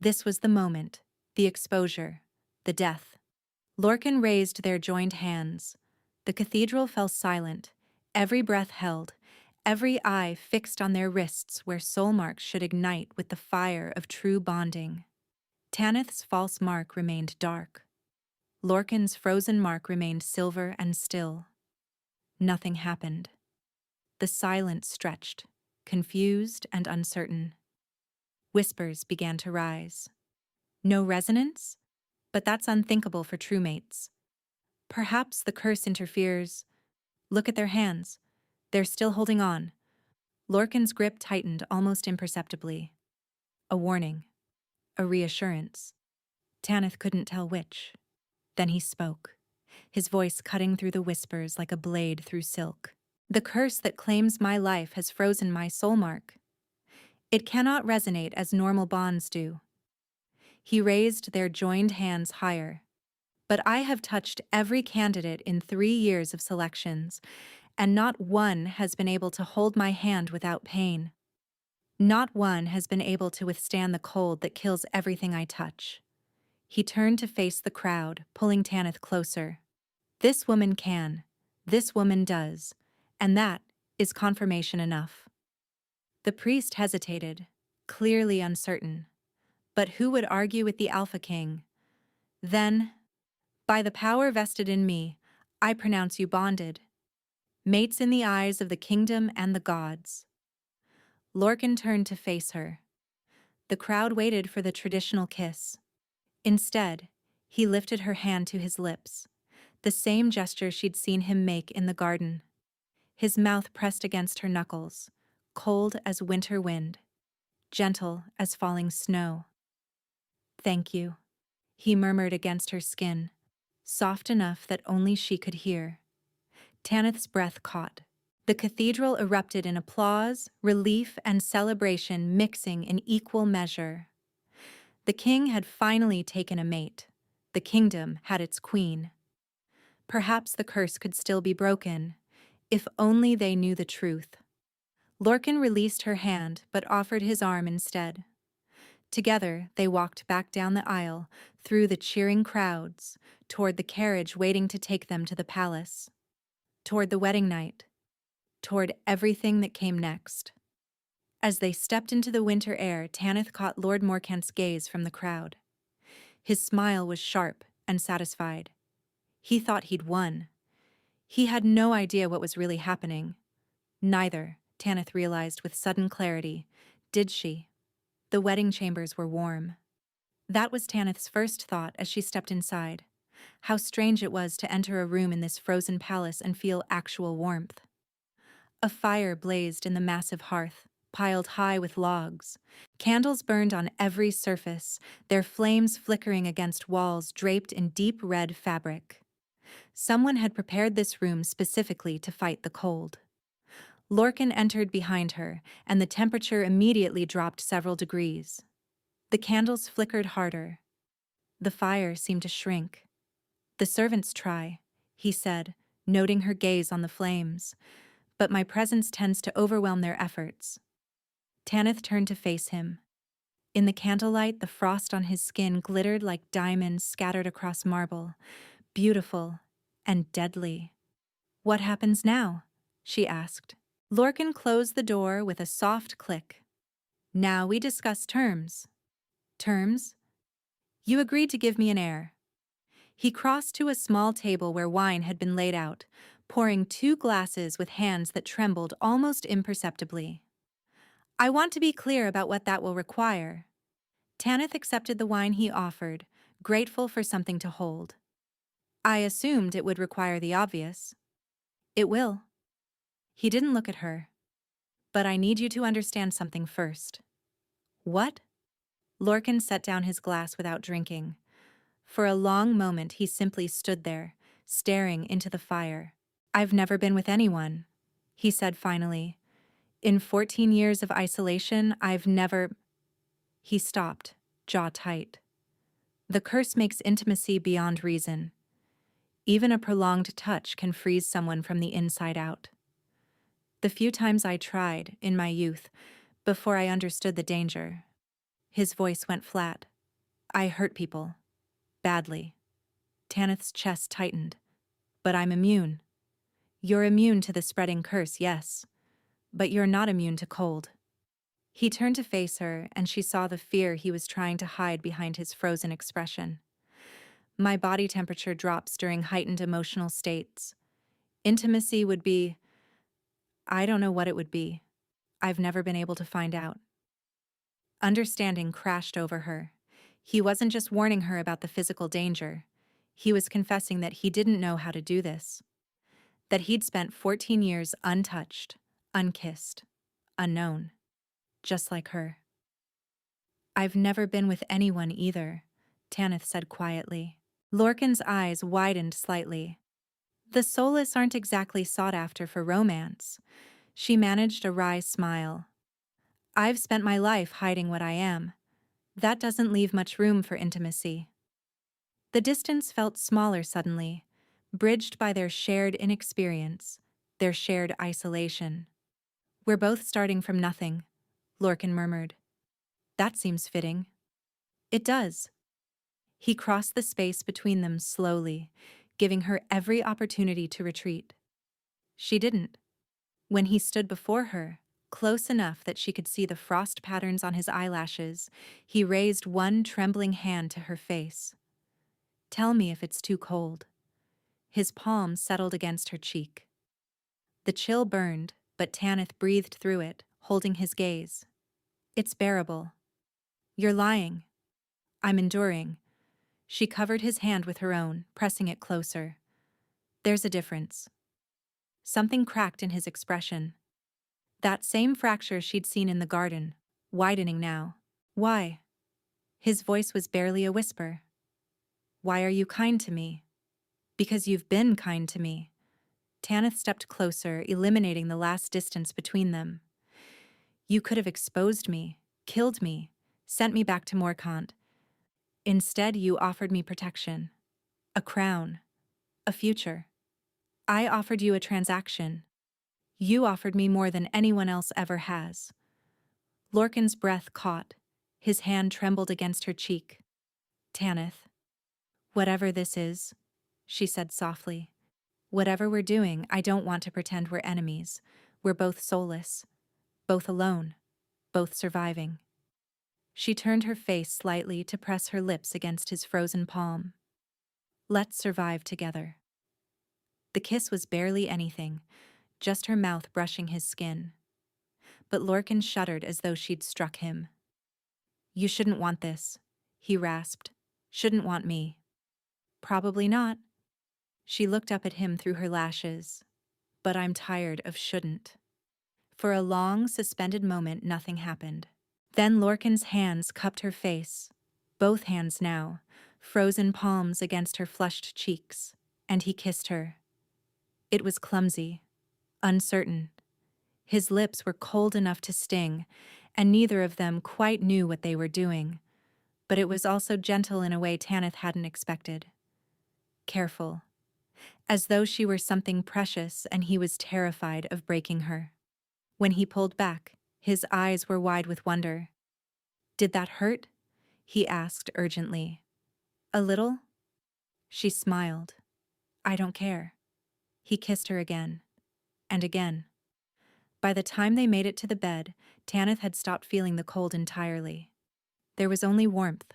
This was the moment, the exposure, the death. Lorcan raised their joined hands. The cathedral fell silent, every breath held, every eye fixed on their wrists where soul marks should ignite with the fire of true bonding. Tanith's false mark remained dark. Lorcan's frozen mark remained silver and still. Nothing happened. The silence stretched, confused and uncertain. Whispers began to rise. No resonance? But that's unthinkable for true mates. Perhaps the curse interferes. Look at their hands. They're still holding on. Lorcan's grip tightened almost imperceptibly. A warning. A reassurance. Tanith couldn't tell which. Then he spoke, his voice cutting through the whispers like a blade through silk. The curse that claims my life has frozen my soulmark. It cannot resonate as normal bonds do. He raised their joined hands higher. But I have touched every candidate in 3 years of selections, and not one has been able to hold my hand without pain. Not one has been able to withstand the cold that kills everything I touch. He turned to face the crowd, pulling Tanith closer. This woman can. This woman does. And that is confirmation enough. The priest hesitated, clearly uncertain. But who would argue with the Alpha King? Then, by the power vested in me, I pronounce you bonded. Mates in the eyes of the kingdom and the gods. Lorcan turned to face her. The crowd waited for the traditional kiss. Instead, he lifted her hand to his lips, the same gesture she'd seen him make in the garden. His mouth pressed against her knuckles, cold as winter wind, gentle as falling snow. "Thank you," he murmured against her skin, soft enough that only she could hear. Tanith's breath caught. The cathedral erupted in applause, relief, and celebration mixing in equal measure. The king had finally taken a mate. The kingdom had its queen. Perhaps the curse could still be broken, if only they knew the truth. Lorcan released her hand but offered his arm instead. Together, they walked back down the aisle, through the cheering crowds, toward the carriage waiting to take them to the palace, toward the wedding night, toward everything that came next. As they stepped into the winter air, Tanith caught Lord Morcant's gaze from the crowd. His smile was sharp and satisfied. He thought he'd won. He had no idea what was really happening. Neither, Tanith realized with sudden clarity, did she. The wedding chambers were warm. That was Tanith's first thought as she stepped inside. How strange it was to enter a room in this frozen palace and feel actual warmth. A fire blazed in the massive hearth, piled high with logs. Candles burned on every surface, their flames flickering against walls draped in deep red fabric. Someone had prepared this room specifically to fight the cold. Lorcan entered behind her, and the temperature immediately dropped several degrees. The candles flickered harder. The fire seemed to shrink. "The servants try," he said, noting her gaze on the flames. "But my presence tends to overwhelm their efforts." Tanith turned to face him. In the candlelight, the frost on his skin glittered like diamonds scattered across marble, beautiful and deadly. "What happens now?" she asked. Lorcan closed the door with a soft click. "Now we discuss terms." "Terms?" "You agreed to give me an heir." He crossed to a small table where wine had been laid out, pouring 2 glasses with hands that trembled almost imperceptibly. "I want to be clear about what that will require." Tanith accepted the wine he offered, grateful for something to hold. "I assumed it would require the obvious." "It will." He didn't look at her. "But I need you to understand something first." "What?" Lorcan set down his glass without drinking. For a long moment he simply stood there, staring into the fire. "I've never been with anyone," he said finally. "In 14 years of isolation, I've never—" He stopped, jaw tight. The curse makes intimacy beyond reason. Even a prolonged touch can freeze someone from the inside out. The few times I tried, in my youth, before I understood the danger. His voice went flat. I hurt people. Badly. Tanith's chest tightened. But I'm immune. You're immune to the spreading curse, yes. But you're not immune to cold. He turned to face her, and she saw the fear he was trying to hide behind his frozen expression. My body temperature drops during heightened emotional states. Intimacy would be... I don't know what it would be. I've never been able to find out. Understanding crashed over her. He wasn't just warning her about the physical danger. He was confessing that he didn't know how to do this. That he'd spent 14 years untouched, unkissed, unknown, just like her. "I've never been with anyone either," Tanith said quietly. Lorcan's eyes widened slightly. The soulless aren't exactly sought after for romance. She managed a wry smile. "I've spent my life hiding what I am. That doesn't leave much room for intimacy." The distance felt smaller suddenly, bridged by their shared inexperience, their shared isolation. "We're both starting from nothing," Lorcan murmured. "That seems fitting." "It does." He crossed the space between them slowly, giving her every opportunity to retreat. She didn't. When he stood before her, close enough that she could see the frost patterns on his eyelashes, he raised one trembling hand to her face. "Tell me if it's too cold." His palm settled against her cheek. The chill burned, but Tanith breathed through it, holding his gaze. "It's bearable." "You're lying." "I'm enduring." She covered his hand with her own, pressing it closer. "There's a difference." Something cracked in his expression. That same fracture she'd seen in the garden, widening now. "Why?" His voice was barely a whisper. "Why are you kind to me?" "Because you've been kind to me." Tanith stepped closer, eliminating the last distance between them. "You could have exposed me, killed me, sent me back to Morcant. Instead, you offered me protection. A crown. A future. I offered you a transaction. You offered me more than anyone else ever has." Lorcan's breath caught. His hand trembled against her cheek. "Tanith, whatever this is," she said softly, "whatever we're doing, I don't want to pretend we're enemies. We're both soulless, both alone, both surviving." She turned her face slightly to press her lips against his frozen palm. "Let's survive together." The kiss was barely anything, just her mouth brushing his skin. But Lorcan shuddered as though she'd struck him. "You shouldn't want this," he rasped. "Shouldn't want me." "Probably not." She looked up at him through her lashes. "But I'm tired of shouldn't." For a long, suspended moment, nothing happened. Then Lorcan's hands cupped her face, both hands now, frozen palms against her flushed cheeks, and he kissed her. It was clumsy, uncertain. His lips were cold enough to sting, and neither of them quite knew what they were doing, but it was also gentle in a way Tanith hadn't expected. Careful, as though she were something precious and he was terrified of breaking her. When he pulled back, his eyes were wide with wonder. "Did that hurt?" he asked urgently. "A little?" She smiled. "I don't care." He kissed her again, and again. By the time they made it to the bed, Tanith had stopped feeling the cold entirely. There was only warmth.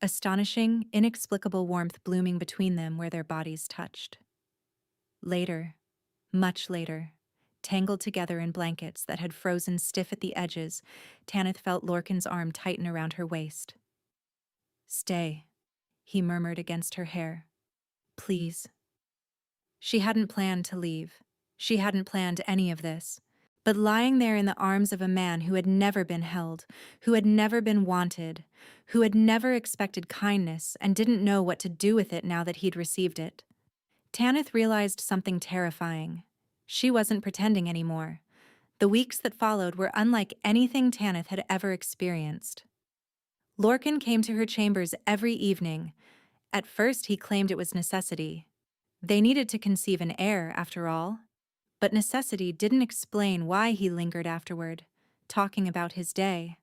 Astonishing, inexplicable warmth blooming between them where their bodies touched. Later, much later, tangled together in blankets that had frozen stiff at the edges, Tanith felt Lorcan's arm tighten around her waist. "Stay," he murmured against her hair. "Please." She hadn't planned to leave. She hadn't planned any of this. But lying there in the arms of a man who had never been held, who had never been wanted, who had never expected kindness and didn't know what to do with it now that he'd received it, Tanith realized something terrifying. She wasn't pretending anymore. The weeks that followed were unlike anything Tanith had ever experienced. Lorcan came to her chambers every evening. At first he claimed it was necessity. They needed to conceive an heir, after all. But necessity didn't explain why he lingered afterward, talking about his day.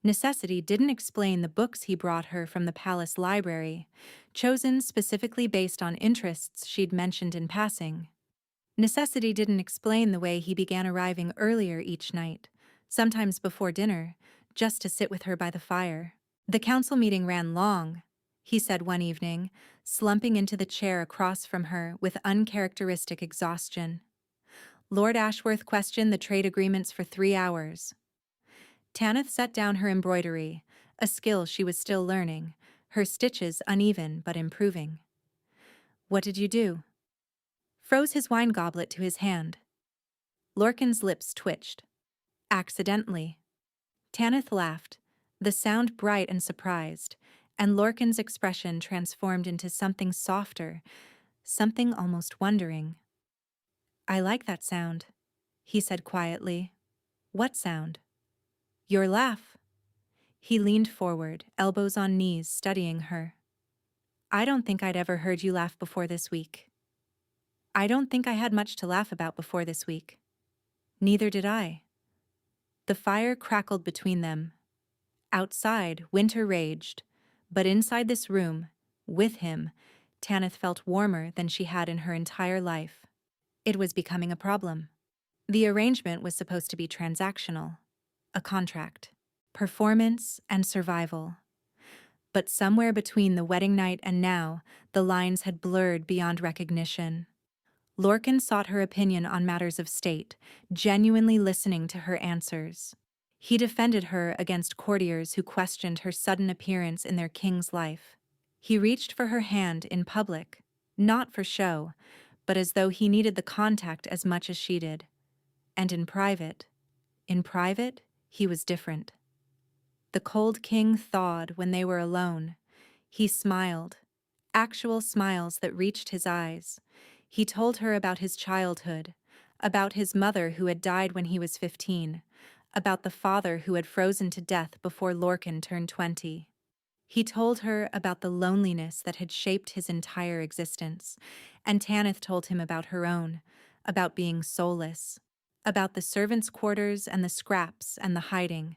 Necessity didn't explain the books he brought her from the palace library, chosen specifically based on interests she'd mentioned in passing. Necessity didn't explain the way he began arriving earlier each night, sometimes before dinner, just to sit with her by the fire. "The council meeting ran long," he said one evening, slumping into the chair across from her with uncharacteristic exhaustion. "Lord Ashworth questioned the trade agreements for 3 hours." Tanith set down her embroidery, a skill she was still learning, her stitches uneven but improving. What did you do? Froze his wine goblet to his hand. Lorcan's lips twitched. Accidentally. Tanith laughed, the sound bright and surprised, and Lorcan's expression transformed into something softer, something almost wondering. I like that sound, he said quietly. What sound? Your laugh. He leaned forward, elbows on knees, studying her. I don't think I'd ever heard you laugh before this week. I don't think I had much to laugh about before this week. Neither did I. The fire crackled between them. Outside, winter raged, but inside this room, with him, Tanith felt warmer than she had in her entire life. It was becoming a problem. The arrangement was supposed to be transactional, a contract, performance and survival. But somewhere between the wedding night and now, the lines had blurred beyond recognition. Lorcan sought her opinion on matters of state, genuinely listening to her answers. He defended her against courtiers who questioned her sudden appearance in their king's life. He reached for her hand in public, not for show, but as though he needed the contact as much as she did. And in private, he was different. The cold king thawed when they were alone. He smiled, actual smiles that reached his eyes. He told her about his childhood, about his mother who had died when he was 15, about the father who had frozen to death before Lorcan turned 20. He told her about the loneliness that had shaped his entire existence, and Tanith told him about her own, about being soulless, about the servants' quarters and the scraps and the hiding,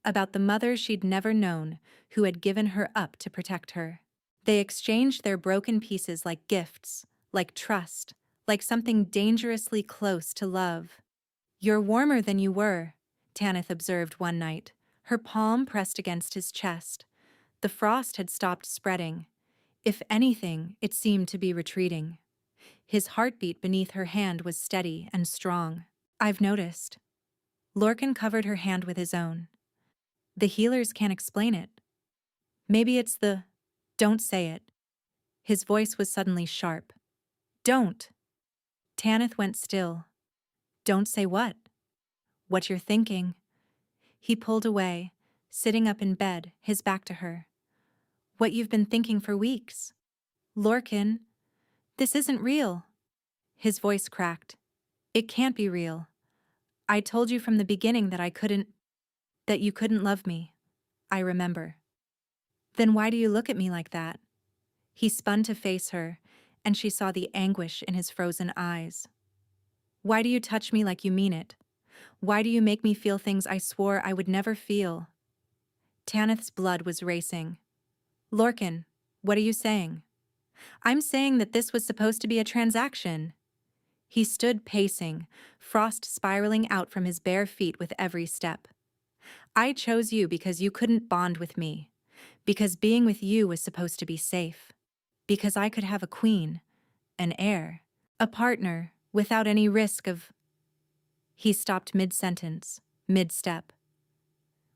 about the mother she'd never known who had given her up to protect her. They exchanged their broken pieces like gifts, like trust, like something dangerously close to love. You're warmer than you were, Tanith observed one night, her palm pressed against his chest. The frost had stopped spreading. If anything, it seemed to be retreating. His heartbeat beneath her hand was steady and strong. I've noticed. Lorcan covered her hand with his own. The healers can't explain it. Maybe it's the, don't say it. His voice was suddenly sharp. Don't. Tanith went still. Don't say what? What you're thinking. He pulled away, sitting up in bed, his back to her. What you've been thinking for weeks. Lorcan, this isn't real. His voice cracked. It can't be real. I told you from the beginning that you couldn't love me. I remember. Then why do you look at me like that? He spun to face her, and she saw the anguish in his frozen eyes. Why do you touch me like you mean it? Why do you make me feel things I swore I would never feel? Tanith's blood was racing. Lorcan, what are you saying? I'm saying that this was supposed to be a transaction. He stood pacing, frost spiraling out from his bare feet with every step. I chose you because you couldn't bond with me, because being with you was supposed to be safe, because I could have a queen, an heir, a partner, without any risk of... He stopped mid-sentence, mid-step.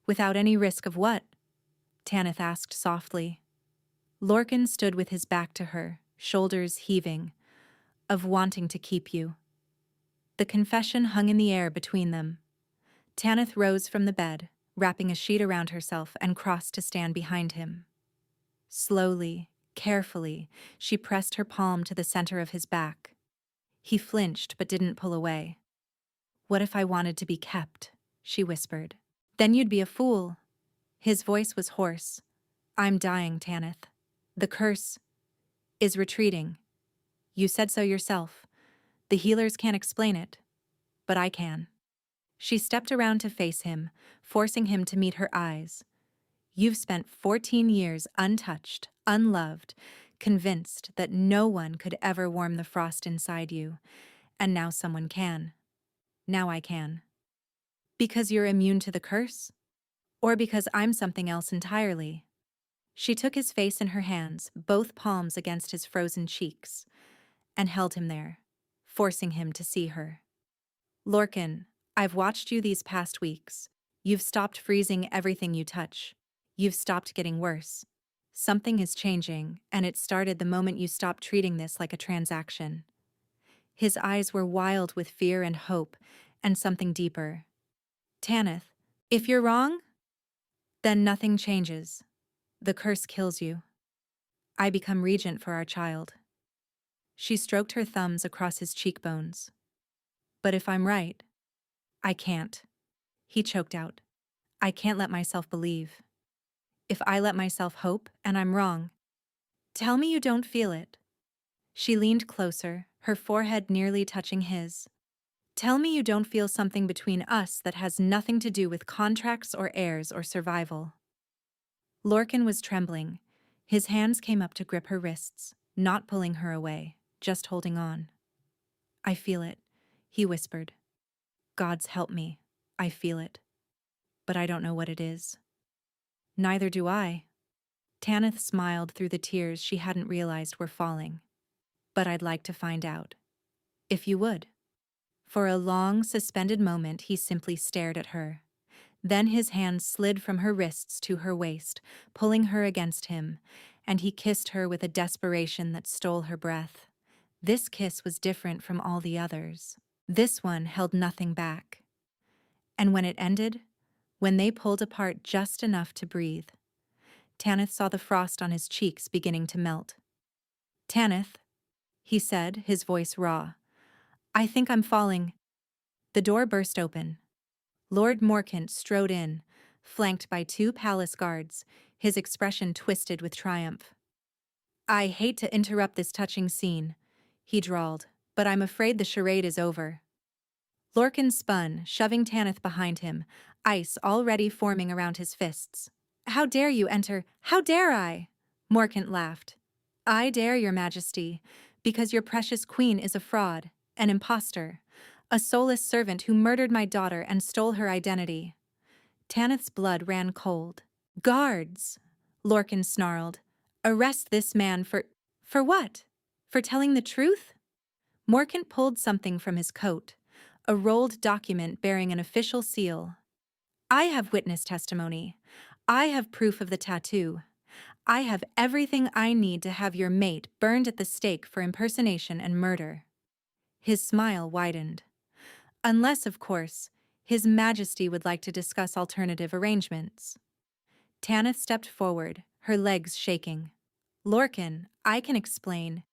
Without any risk of what? Tanith asked softly. Lorcan stood with his back to her, shoulders heaving, of wanting to keep you. The confession hung in the air between them. Tanith rose from the bed, wrapping a sheet around herself, and crossed to stand behind him. Slowly, carefully, she pressed her palm to the center of his back. He flinched but didn't pull away. What if I wanted to be kept? She whispered. Then you'd be a fool. His voice was hoarse. I'm dying, Tanith. The curse is retreating. You said so yourself. The healers can't explain it, but I can. She stepped around to face him, forcing him to meet her eyes. You've spent 14 years untouched, unloved, convinced that no one could ever warm the frost inside you, and now someone can. Now I can. Because you're immune to the curse? Or because I'm something else entirely? She took his face in her hands, both palms against his frozen cheeks, and held him there, forcing him to see her. Lorcan, I've watched you these past weeks. You've stopped freezing everything you touch. You've stopped getting worse. Something is changing, and it started the moment you stopped treating this like a transaction. His eyes were wild with fear and hope, and something deeper. Tanith, if you're wrong, then nothing changes. The curse kills you. I become regent for our child. She stroked her thumbs across his cheekbones. But if I'm right, I can't. He choked out. I can't let myself believe. If I let myself hope and I'm wrong, tell me you don't feel it. She leaned closer, her forehead nearly touching his. Tell me you don't feel something between us that has nothing to do with contracts or heirs or survival. Lorcan was trembling. His hands came up to grip her wrists, not pulling her away, just holding on. I feel it, he whispered. God's help me. I feel it. But I don't know what it is. Neither do I. Tanith smiled through the tears she hadn't realized were falling. But I'd like to find out. If you would. For a long, suspended moment, he simply stared at her. Then his hands slid from her wrists to her waist, pulling her against him, and he kissed her with a desperation that stole her breath. This kiss was different from all the others. This one held nothing back. And when it ended, when they pulled apart just enough to breathe, Tanith saw the frost on his cheeks beginning to melt. Tanith, he said, his voice raw. I think I'm falling. The door burst open. Lord Morcant strode in, flanked by 2 palace guards, his expression twisted with triumph. I hate to interrupt this touching scene, he drawled, but I'm afraid the charade is over. Lorcan spun, shoving Tanith behind him, ice already forming around his fists. How dare you enter? How dare I? Morcant laughed. I dare, your majesty, because your precious queen is a fraud, an impostor, a soulless servant who murdered my daughter and stole her identity. Tanith's blood ran cold. Guards! Lorcan snarled. Arrest this man for what? For telling the truth? Morcant pulled something from his coat, a rolled document bearing an official seal. I have witness testimony. I have proof of the tattoo. I have everything I need to have your mate burned at the stake for impersonation and murder. His smile widened. Unless, of course, His Majesty would like to discuss alternative arrangements. Tanith stepped forward, her legs shaking. Lorcan, I can explain.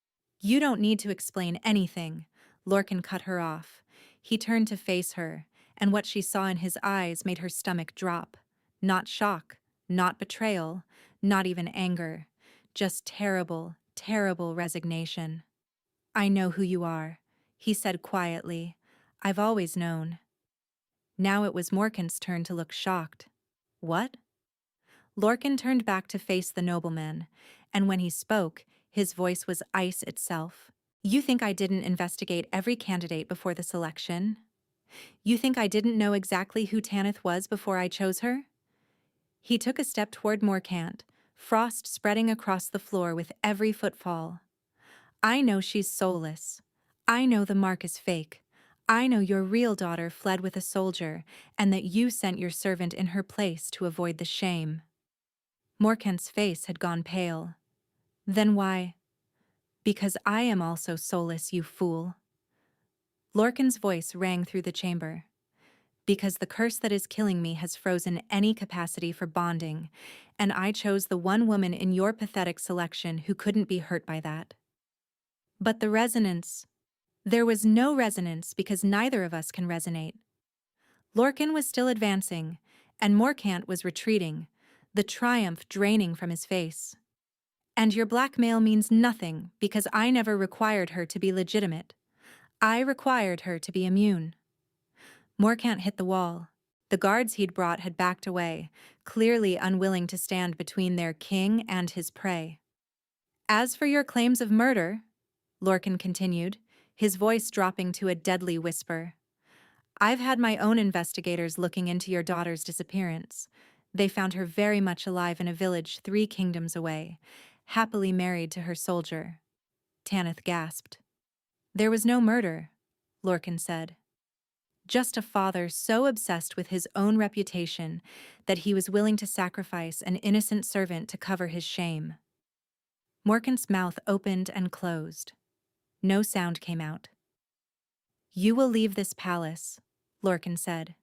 You don't need to explain anything. Lorcan cut her off. He turned to face her, and what she saw in his eyes made her stomach drop. Not shock, not betrayal, not even anger. Just terrible, terrible resignation. I know who you are, he said quietly. I've always known. Now it was Morcant's turn to look shocked. What? Lorcan turned back to face the nobleman, and when he spoke, his voice was ice itself. You think I didn't investigate every candidate before the selection? You think I didn't know exactly who Tanith was before I chose her? He took a step toward Morcant, frost spreading across the floor with every footfall. I know she's soulless. I know the mark is fake. I know your real daughter fled with a soldier, and that you sent your servant in her place to avoid the shame. Morcant's face had gone pale. Then why? Because I am also soulless, you fool. Lorcan's voice rang through the chamber. Because the curse that is killing me has frozen any capacity for bonding, and I chose the one woman in your pathetic selection who couldn't be hurt by that. But the resonance... There was no resonance because neither of us can resonate. Lorcan was still advancing, and Morcant was retreating, the triumph draining from his face. And your blackmail means nothing because I never required her to be legitimate. I required her to be immune. Morcant hit the wall. The guards he'd brought had backed away, clearly unwilling to stand between their king and his prey. As for your claims of murder, Lorcan continued, his voice dropping to a deadly whisper, I've had my own investigators looking into your daughter's disappearance. They found her very much alive in a village 3 kingdoms away, happily married to her soldier. Tanith gasped. There was no murder, Lorcan said. Just a father so obsessed with his own reputation that he was willing to sacrifice an innocent servant to cover his shame. Morcant's mouth opened and closed. No sound came out. "You will leave this palace," Lorcan said.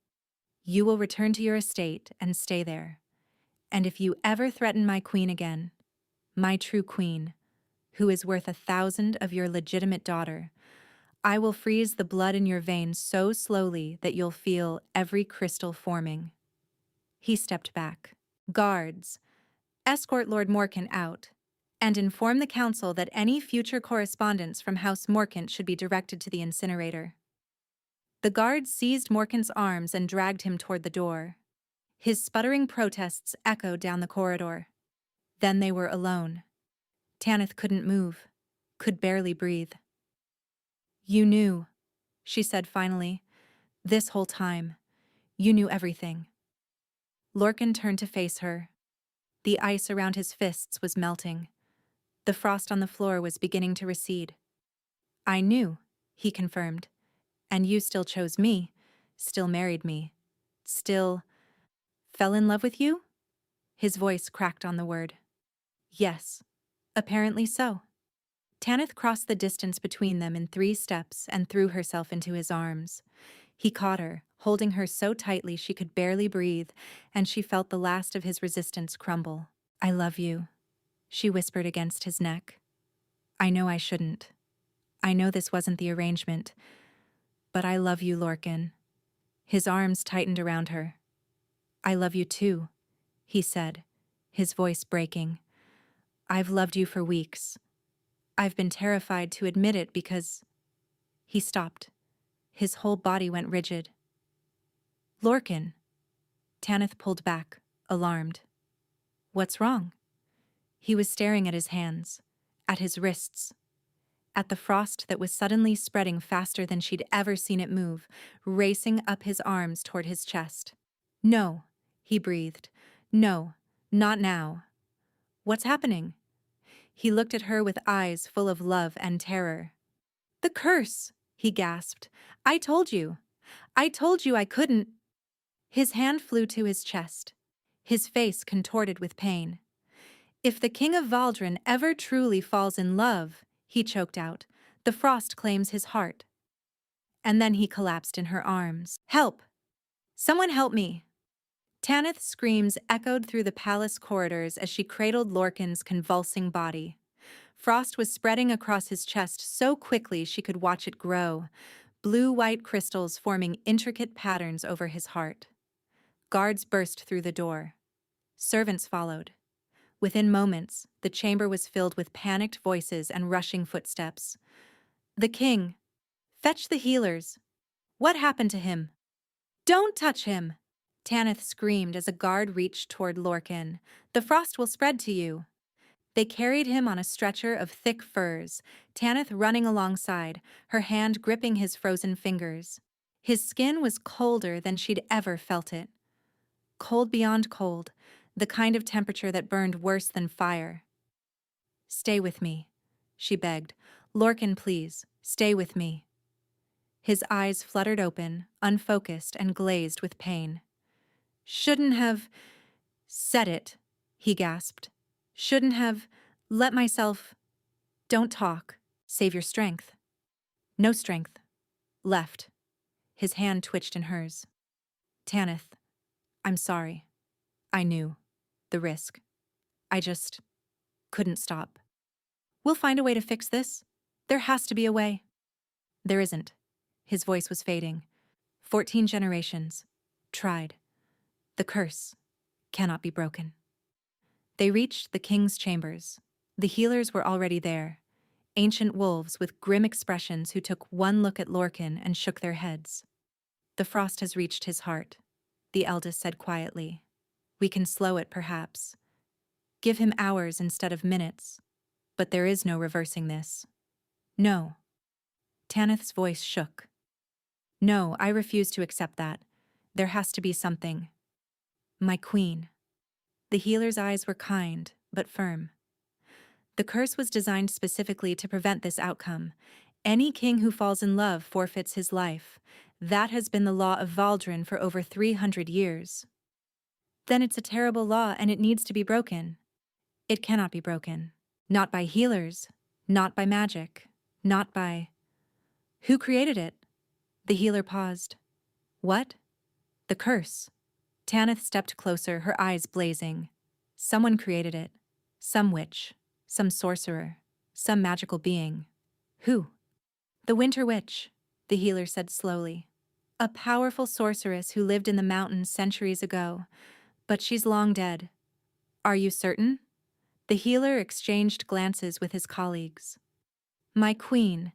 "You will return to your estate and stay there. And if you ever threaten my queen again, my true queen, who is worth 1,000 of your legitimate daughter, I will freeze the blood in your veins so slowly that you'll feel every crystal forming." He stepped back. "Guards, escort Lord Morcant out, and inform the council that any future correspondence from House Morcant should be directed to the incinerator." The guards seized Morcant's arms and dragged him toward the door. His sputtering protests echoed down the corridor. Then they were alone. Tanith couldn't move, could barely breathe. "You knew," she said finally. "This whole time. You knew everything." Lorcan turned to face her. The ice around his fists was melting. The frost on the floor was beginning to recede. "I knew," he confirmed. "And you still chose me, still married me, still fell in love with you?" His voice cracked on the word. "Yes, apparently so." Tanith crossed the distance between them in 3 steps and threw herself into his arms. He caught her, holding her so tightly she could barely breathe, and she felt the last of his resistance crumble. "I love you," she whispered against his neck. "I know I shouldn't. I know this wasn't the arrangement. But I love you, Lorcan." His arms tightened around her. "I love you too," he said, his voice breaking. "I've loved you for weeks. I've been terrified to admit it because—" He stopped. His whole body went rigid. "Lorcan." Tanith pulled back, alarmed. "What's wrong?" He was staring at his hands, at his wrists, at the frost that was suddenly spreading faster than she'd ever seen it move, racing up his arms toward his chest. "No," he breathed. "No, not now. What's happening?" He looked at her with eyes full of love and terror. "The curse!" he gasped. I told you I couldn't." His hand flew to his chest, his face contorted with pain. "If the King of Valdron ever truly falls in love," he choked out, "the frost claims his heart." And then he collapsed in her arms. "Help! Someone help me!" Tanith's screams echoed through the palace corridors as she cradled Lorcan's convulsing body. Frost was spreading across his chest so quickly she could watch it grow, blue-white crystals forming intricate patterns over his heart. Guards burst through the door. Servants followed. Within moments, the chamber was filled with panicked voices and rushing footsteps. "The king! Fetch the healers! What happened to him?" "Don't touch him!" Tanith screamed as a guard reached toward Lorcan. "The frost will spread to you." They carried him on a stretcher of thick furs, Tanith running alongside, her hand gripping his frozen fingers. His skin was colder than she'd ever felt it. Cold beyond cold, the kind of temperature that burned worse than fire. "Stay with me," she begged. "Lorcan, please, stay with me." His eyes fluttered open, unfocused and glazed with pain. "Shouldn't have said it," he gasped. "Shouldn't have let myself—" "Don't talk. Save your strength." "No strength. Left." His hand twitched in hers. "Tanith, I'm sorry. I knew. The risk. I just couldn't stop. We'll find a way to fix this. There has to be a way." "There isn't." His voice was fading. 14 generations. Tried. The curse cannot be broken." They reached the king's chambers. The healers were already there, ancient wolves with grim expressions who took one look at Lorcan and shook their heads. "The frost has reached his heart," the eldest said quietly. "We can slow it, perhaps. Give him hours instead of minutes. But there is no reversing this." "No." Tanith's voice shook. "No, I refuse to accept that. There has to be something." "My queen." The healer's eyes were kind, but firm. "The curse was designed specifically to prevent this outcome. Any king who falls in love forfeits his life. That has been the law of Valdron for over 300 years. Then it's a terrible law and it needs to be broken. It cannot be broken. Not by healers, not by magic, not by... Who created it? The healer paused. What? The curse. Tanith stepped closer, her eyes blazing. Someone created it. Some witch, some sorcerer, some magical being. Who? The Winter Witch, the healer said slowly. A powerful sorceress who lived in the mountains centuries ago, but she's long dead. Are you certain? The healer exchanged glances with his colleagues. My queen,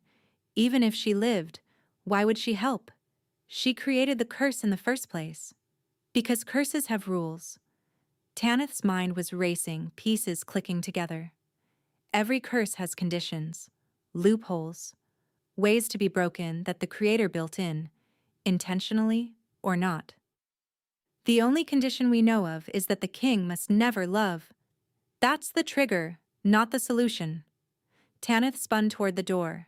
even if she lived, why would she help? She created the curse in the first place. Because curses have rules. Tanith's mind was racing, pieces clicking together. Every curse has conditions, loopholes, ways to be broken that the creator built in, intentionally or not. The only condition we know of is that the king must never love. That's the trigger, not the solution. Tanith spun toward the door.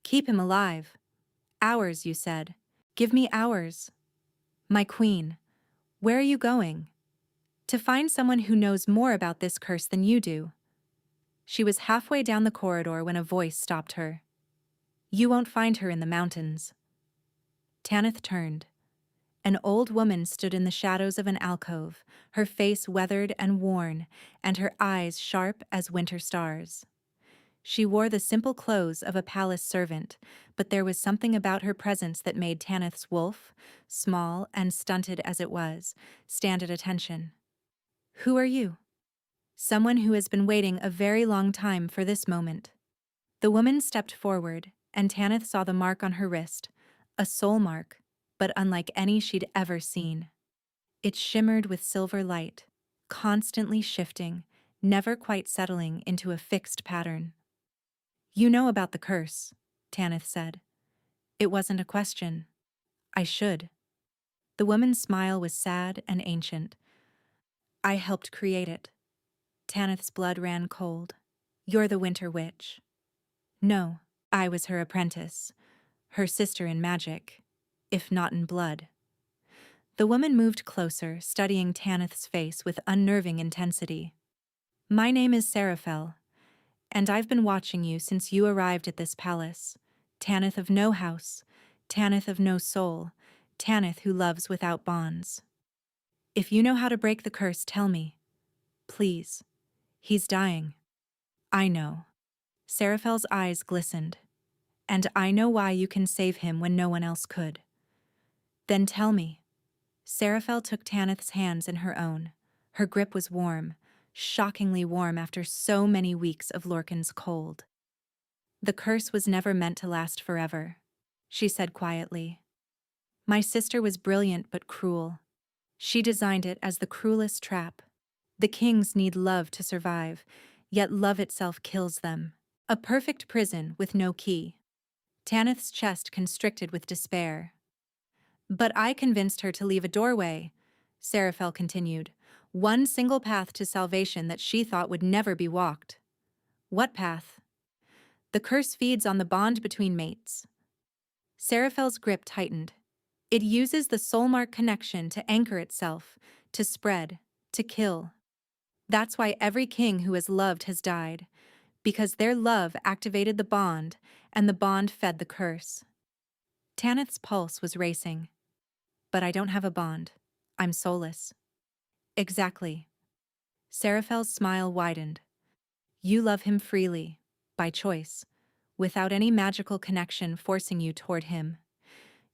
Keep him alive. Hours, you said. Give me hours. My queen, where are you going? To find someone who knows more about this curse than you do. She was halfway down the corridor when a voice stopped her. You won't find her in the mountains. Tanith turned. An old woman stood in the shadows of an alcove, her face weathered and worn, and her eyes sharp as winter stars. She wore the simple clothes of a palace servant, but there was something about her presence that made Tanith's wolf, small and stunted as it was, stand at attention. Who are you? Someone who has been waiting a very long time for this moment. The woman stepped forward, and Tanith saw the mark on her wrist, a soul mark, but unlike any she'd ever seen. It shimmered with silver light, constantly shifting, never quite settling into a fixed pattern. You know about the curse, Tanith said. It wasn't a question. I should. The woman's smile was sad and ancient. I helped create it. Tanith's blood ran cold. You're the Winter Witch. No, I was her apprentice, her sister in magic, if not in blood. The woman moved closer, studying Tanith's face with unnerving intensity. My name is Seraphel, and I've been watching you since you arrived at this palace. Tanith of no house, Tanith of no soul, Tanith who loves without bonds. If you know how to break the curse, tell me. Please. He's dying. I know. Seraphel's eyes glistened. And I know why you can save him when no one else could. Then tell me. Seraphel took Tanith's hands in her own. Her grip was warm, shockingly warm after so many weeks of Lorcan's cold. The curse was never meant to last forever, she said quietly. My sister was brilliant but cruel. She designed it as the cruelest trap. The kings need love to survive, yet love itself kills them. A perfect prison with no key. Tanith's chest constricted with despair. But I convinced her to leave a doorway, Seraphel continued. One single path to salvation that she thought would never be walked. What path? The curse feeds on the bond between mates. Seraphel's grip tightened. It uses the soulmark connection to anchor itself, to spread, to kill. That's why every king who has loved has died, because their love activated the bond, and the bond fed the curse. Tanith's pulse was racing. But I don't have a bond. I'm soulless. Exactly. Seraphel's smile widened. You love him freely, by choice, without any magical connection forcing you toward him.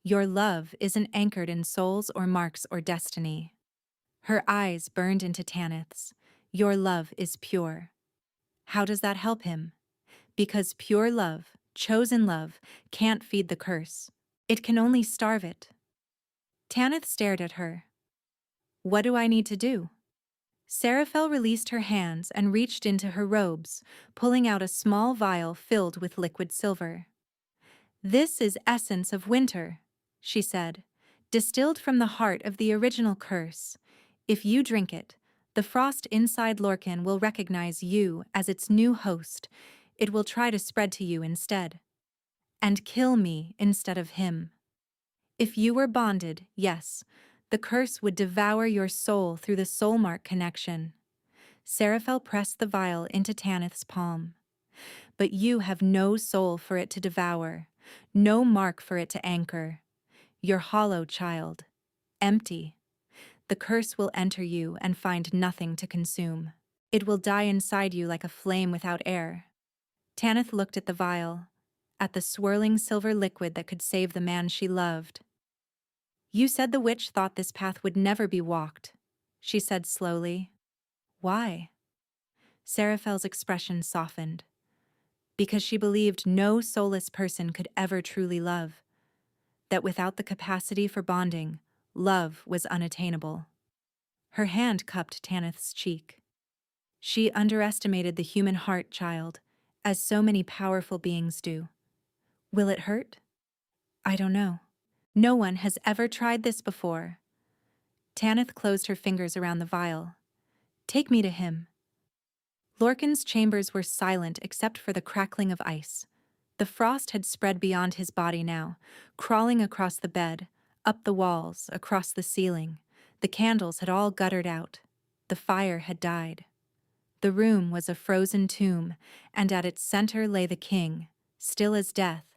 Your love isn't anchored in souls or marks or destiny. Her eyes burned into Tanith's. Your love is pure. How does that help him? Because pure love, chosen love, can't feed the curse. It can only starve it. Tanith stared at her. What do I need to do? Seraphel released her hands and reached into her robes, pulling out a small vial filled with liquid silver. This is essence of winter, she said, distilled from the heart of the original curse. If you drink it, the frost inside Lorcan will recognize you as its new host. It will try to spread to you instead. And kill me instead of him. If you were bonded, yes, the curse would devour your soul through the soulmark connection. Seraphel pressed the vial into Tanith's palm. But you have no soul for it to devour, no mark for it to anchor. You're hollow, child. Empty. The curse will enter you and find nothing to consume. It will die inside you like a flame without air. Tanith looked at the vial, at the swirling silver liquid that could save the man she loved. You said the witch thought this path would never be walked, she said slowly. Why? Seraphel's expression softened. Because she believed no soulless person could ever truly love, that without the capacity for bonding, love was unattainable. Her hand cupped Tanith's cheek. She underestimated the human heart, child, as so many powerful beings do. Will it hurt? I don't know. No one has ever tried this before. Tanith closed her fingers around the vial. Take me to him. Lorcan's chambers were silent except for the crackling of ice. The frost had spread beyond his body now, crawling across the bed, up the walls, across the ceiling. The candles had all guttered out. The fire had died. The room was a frozen tomb, and at its center lay the king, still as death,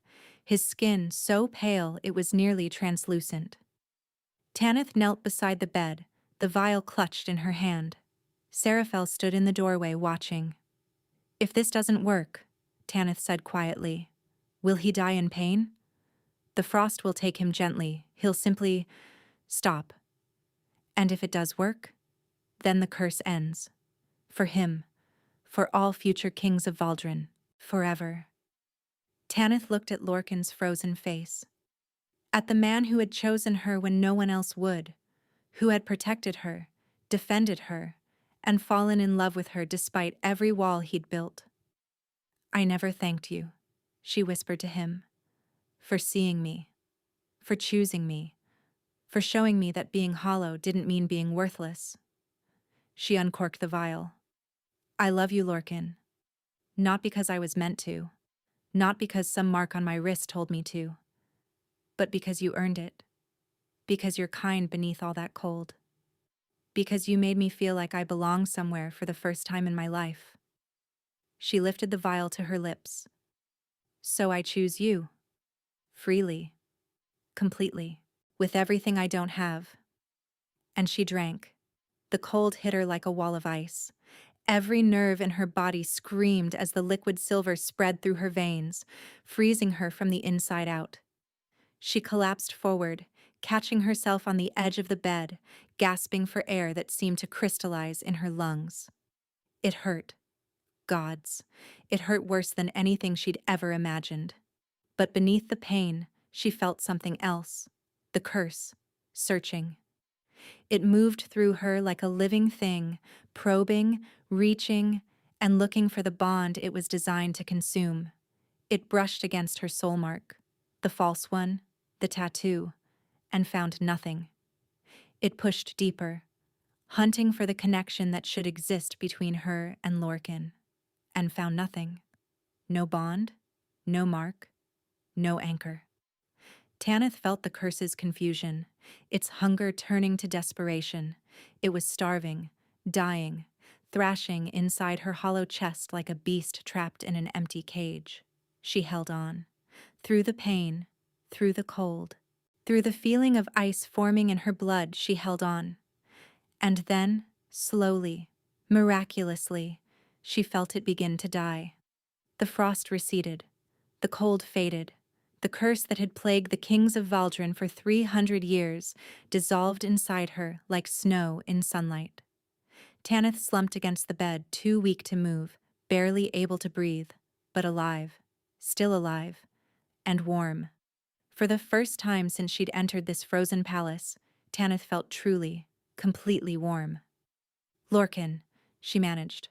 his skin so pale it was nearly translucent. Tanith knelt beside the bed, the vial clutched in her hand. Seraphel stood in the doorway watching. If this doesn't work, Tanith said quietly, will he die in pain? The frost will take him gently. He'll simply stop. And if it does work, then the curse ends. For him, for all future kings of Valdron, forever. Tanith looked at Lorcan's frozen face. At the man who had chosen her when no one else would, who had protected her, defended her, and fallen in love with her despite every wall he'd built. I never thanked you, she whispered to him, for seeing me, for choosing me, for showing me that being hollow didn't mean being worthless. She uncorked the vial. I love you, Lorcan. Not because I was meant to, not because some mark on my wrist told me to, but because you earned it, because you're kind beneath all that cold, because you made me feel like I belong somewhere for the first time in my life. She lifted the vial to her lips. So I choose you. Freely. Completely. With everything I don't have. And she drank. The cold hit her like a wall of ice. Every nerve in her body screamed as the liquid silver spread through her veins, freezing her from the inside out. She collapsed forward, catching herself on the edge of the bed, gasping for air that seemed to crystallize in her lungs. It hurt. Gods. It hurt worse than anything she'd ever imagined. But beneath the pain, she felt something else. The curse. Searching. It moved through her like a living thing, probing, reaching, and looking for the bond it was designed to consume. It brushed against her soul mark, the false one, the tattoo, and found nothing. It pushed deeper, hunting for the connection that should exist between her and Lorcan, and found nothing. No bond, no mark, no anchor. Tanith felt the curse's confusion, its hunger turning to desperation. It was starving, dying, thrashing inside her hollow chest like a beast trapped in an empty cage. She held on. Through the pain, through the cold, through the feeling of ice forming in her blood, she held on. And then, slowly, miraculously, she felt it begin to die. The frost receded. The cold faded. The curse that had plagued the kings of Valdron for 300 years dissolved inside her like snow in sunlight. Tanith slumped against the bed, too weak to move, barely able to breathe, but alive, still alive, and warm. For the first time since she'd entered this frozen palace, Tanith felt truly, completely warm. Lorcan, she managed.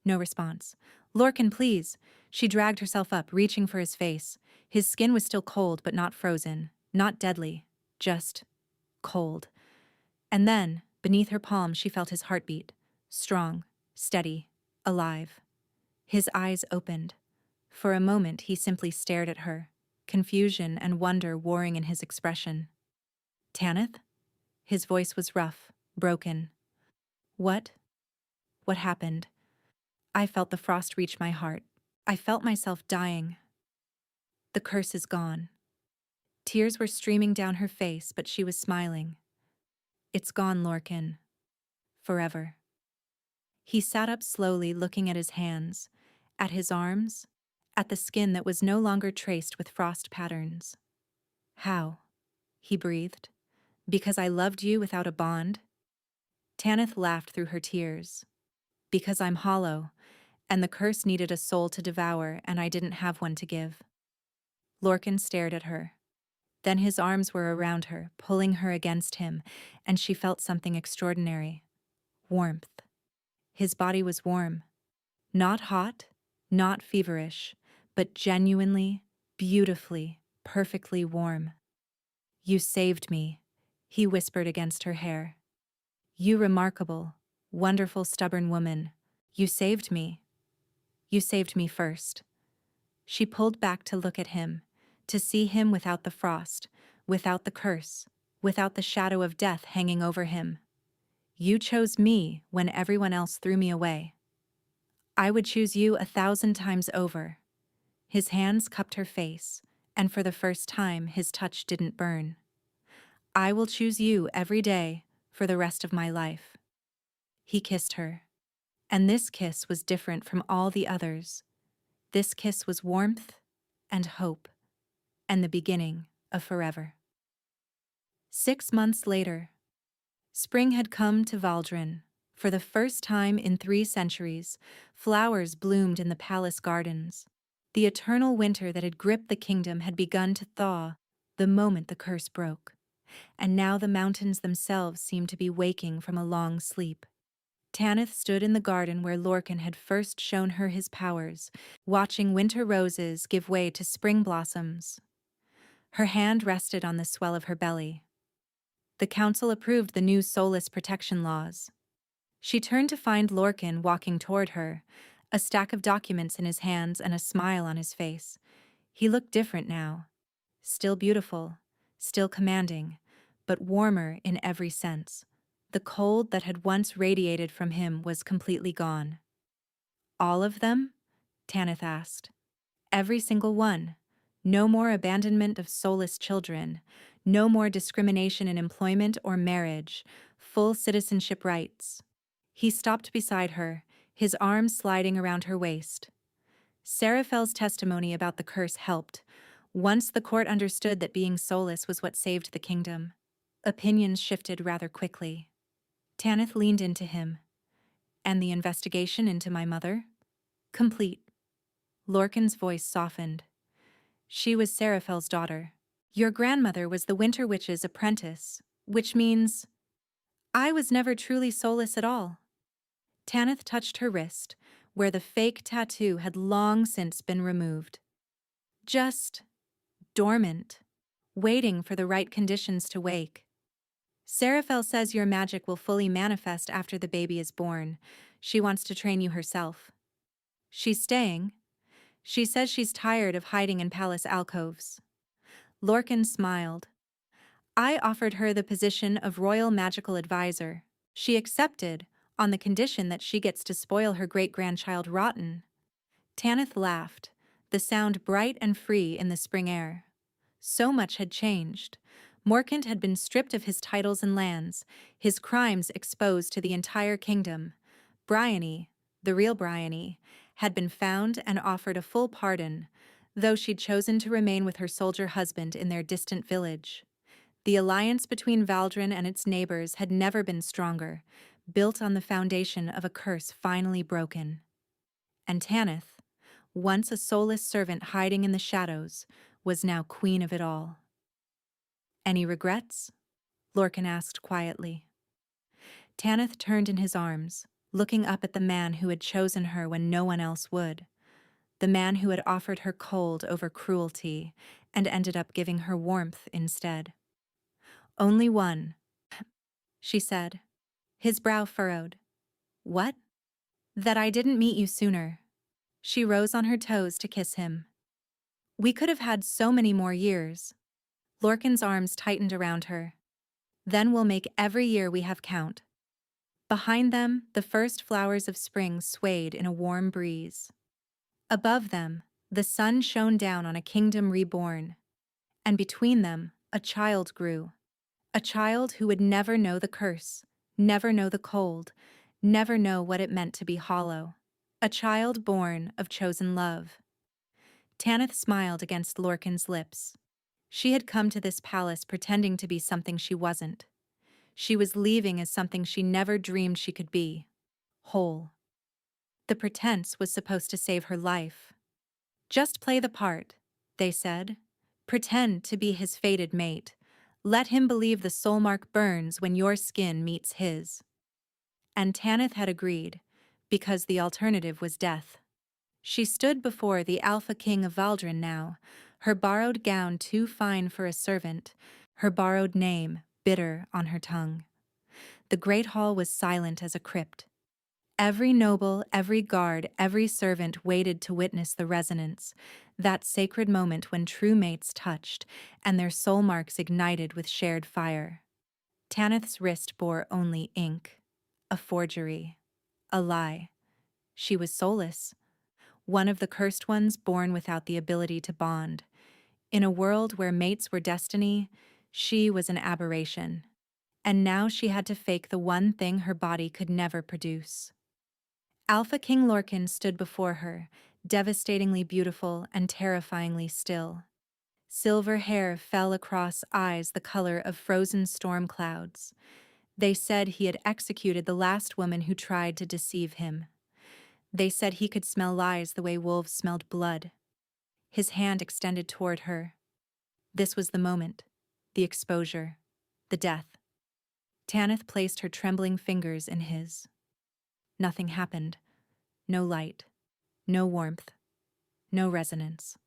No response. Lorcan, please. She dragged herself up, reaching for his face. His skin was still cold, but not frozen, not deadly, just cold. And then, beneath her palm, she felt his heartbeat, strong, steady, alive. His eyes opened. For a moment, he simply stared at her, confusion and wonder warring in his expression. Tanith? His voice was rough, broken. What? What happened? I felt the frost reach my heart. I felt myself dying. The curse is gone. Tears were streaming down her face, but she was smiling. It's gone, Lorcan. Forever. He sat up slowly, looking at his hands, at his arms, at the skin that was no longer traced with frost patterns. How? He breathed. Because I loved you without a bond? Tanith laughed through her tears. Because I'm hollow, and the curse needed a soul to devour, and I didn't have one to give. Lorcan stared at her. Then his arms were around her, pulling her against him, and she felt something extraordinary. Warmth. His body was warm. Not hot, not feverish, but genuinely, beautifully, perfectly warm. You saved me, he whispered against her hair. You remarkable, wonderful, stubborn woman. You saved me. You saved me first. She pulled back to look at him, to see him without the frost, without the curse, without the shadow of death hanging over him. You chose me when everyone else threw me away. I would choose you 1,000 times over. His hands cupped her face, and for the first time his touch didn't burn. I will choose you every day for the rest of my life. He kissed her, and this kiss was different from all the others. This kiss was warmth and hope, and the beginning of forever. 6 months later, spring had come to Valdron. For the first time in 3 centuries, flowers bloomed in the palace gardens. The eternal winter that had gripped the kingdom had begun to thaw the moment the curse broke, and now the mountains themselves seemed to be waking from a long sleep. Tanith stood in the garden where Lorcan had first shown her his powers, watching winter roses give way to spring blossoms. Her hand rested on the swell of her belly. The council approved the new soulless protection laws. She turned to find Lorcan walking toward her, a stack of documents in his hands and a smile on his face. He looked different now. Still beautiful, still commanding, but warmer in every sense. The cold that had once radiated from him was completely gone. All of them? Tanith asked. Every single one. No more abandonment of soulless children. No more discrimination in employment or marriage. Full citizenship rights. He stopped beside her, his arms sliding around her waist. Seraphel's testimony about the curse helped. Once the court understood that being soulless was what saved the kingdom, opinions shifted rather quickly. Tanith leaned into him. And the investigation into my mother? Complete. Lorcan's voice softened. She was Seraphel's daughter. Your grandmother was the Winter Witch's apprentice, which means I was never truly soulless at all. Tanith touched her wrist, where the fake tattoo had long since been removed. Just dormant, waiting for the right conditions to wake. Seraphel says your magic will fully manifest after the baby is born. She wants to train you herself. She's staying. She says she's tired of hiding in palace alcoves. Lorcan smiled. I offered her the position of royal magical advisor. She accepted, on the condition that she gets to spoil her great-grandchild rotten. Tanith laughed, the sound bright and free in the spring air. So much had changed. Morcant had been stripped of his titles and lands, his crimes exposed to the entire kingdom. Bryony, the real Bryony, had been found and offered a full pardon, though she'd chosen to remain with her soldier husband in their distant village. The alliance between Valdron and its neighbors had never been stronger, built on the foundation of a curse finally broken. And Tanith, once a soulless servant hiding in the shadows, was now queen of it all. Any regrets? Lorcan asked quietly. Tanith turned in his arms, looking up at the man who had chosen her when no one else would. The man who had offered her cold over cruelty and ended up giving her warmth instead. Only one, she said. His brow furrowed. What? That I didn't meet you sooner. She rose on her toes to kiss him. We could have had so many more years. Lorcan's arms tightened around her. Then we'll make every year we have count. Behind them, the first flowers of spring swayed in a warm breeze. Above them, the sun shone down on a kingdom reborn. And between them, a child grew. A child who would never know the curse, never know the cold, never know what it meant to be hollow. A child born of chosen love. Tanith smiled against Lorcan's lips. She had come to this palace pretending to be something she wasn't. She was leaving as something she never dreamed she could be. Whole. The pretense was supposed to save her life. Just play the part, they said. Pretend to be his fated mate. Let him believe the soulmark burns when your skin meets his. And Tanith had agreed, because the alternative was death. She stood before the Alpha King of Valdron now, her borrowed gown too fine for a servant, her borrowed name bitter on her tongue. The great hall was silent as a crypt. Every noble, every guard, every servant waited to witness the resonance, that sacred moment when true mates touched and their soul marks ignited with shared fire. Tanith's wrist bore only ink, a forgery, a lie. She was soulless, one of the cursed ones born without the ability to bond. In a world where mates were destiny, she was an aberration. And now she had to fake the one thing her body could never produce. Alpha King Lorcan stood before her, devastatingly beautiful and terrifyingly still. Silver hair fell across eyes the color of frozen storm clouds. They said he had executed the last woman who tried to deceive him. They said he could smell lies the way wolves smelled blood. His hand extended toward her. This was the moment, the exposure, the death. Tanith placed her trembling fingers in his. Nothing happened. No light. No warmth. No resonance.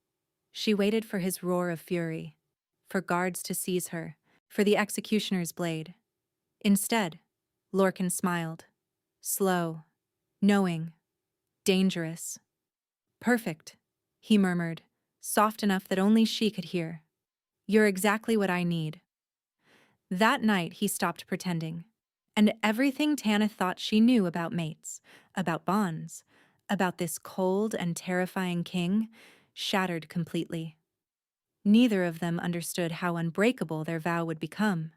She waited for his roar of fury, for guards to seize her, for the executioner's blade. Instead, Lorcan smiled. Slow, knowing, dangerous. Perfect, he murmured, soft enough that only she could hear. You're exactly what I need. That night he stopped pretending, and everything Tanith thought she knew about mates, about bonds, about this cold and terrifying king, shattered completely. Neither of them understood how unbreakable their vow would become.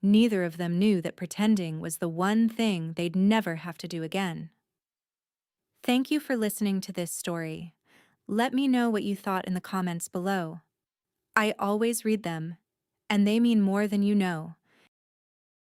Neither of them knew that pretending was the one thing they'd never have to do again. Thank you for listening to this story. Let me know what you thought in the comments below. I always read them, and they mean more than you know.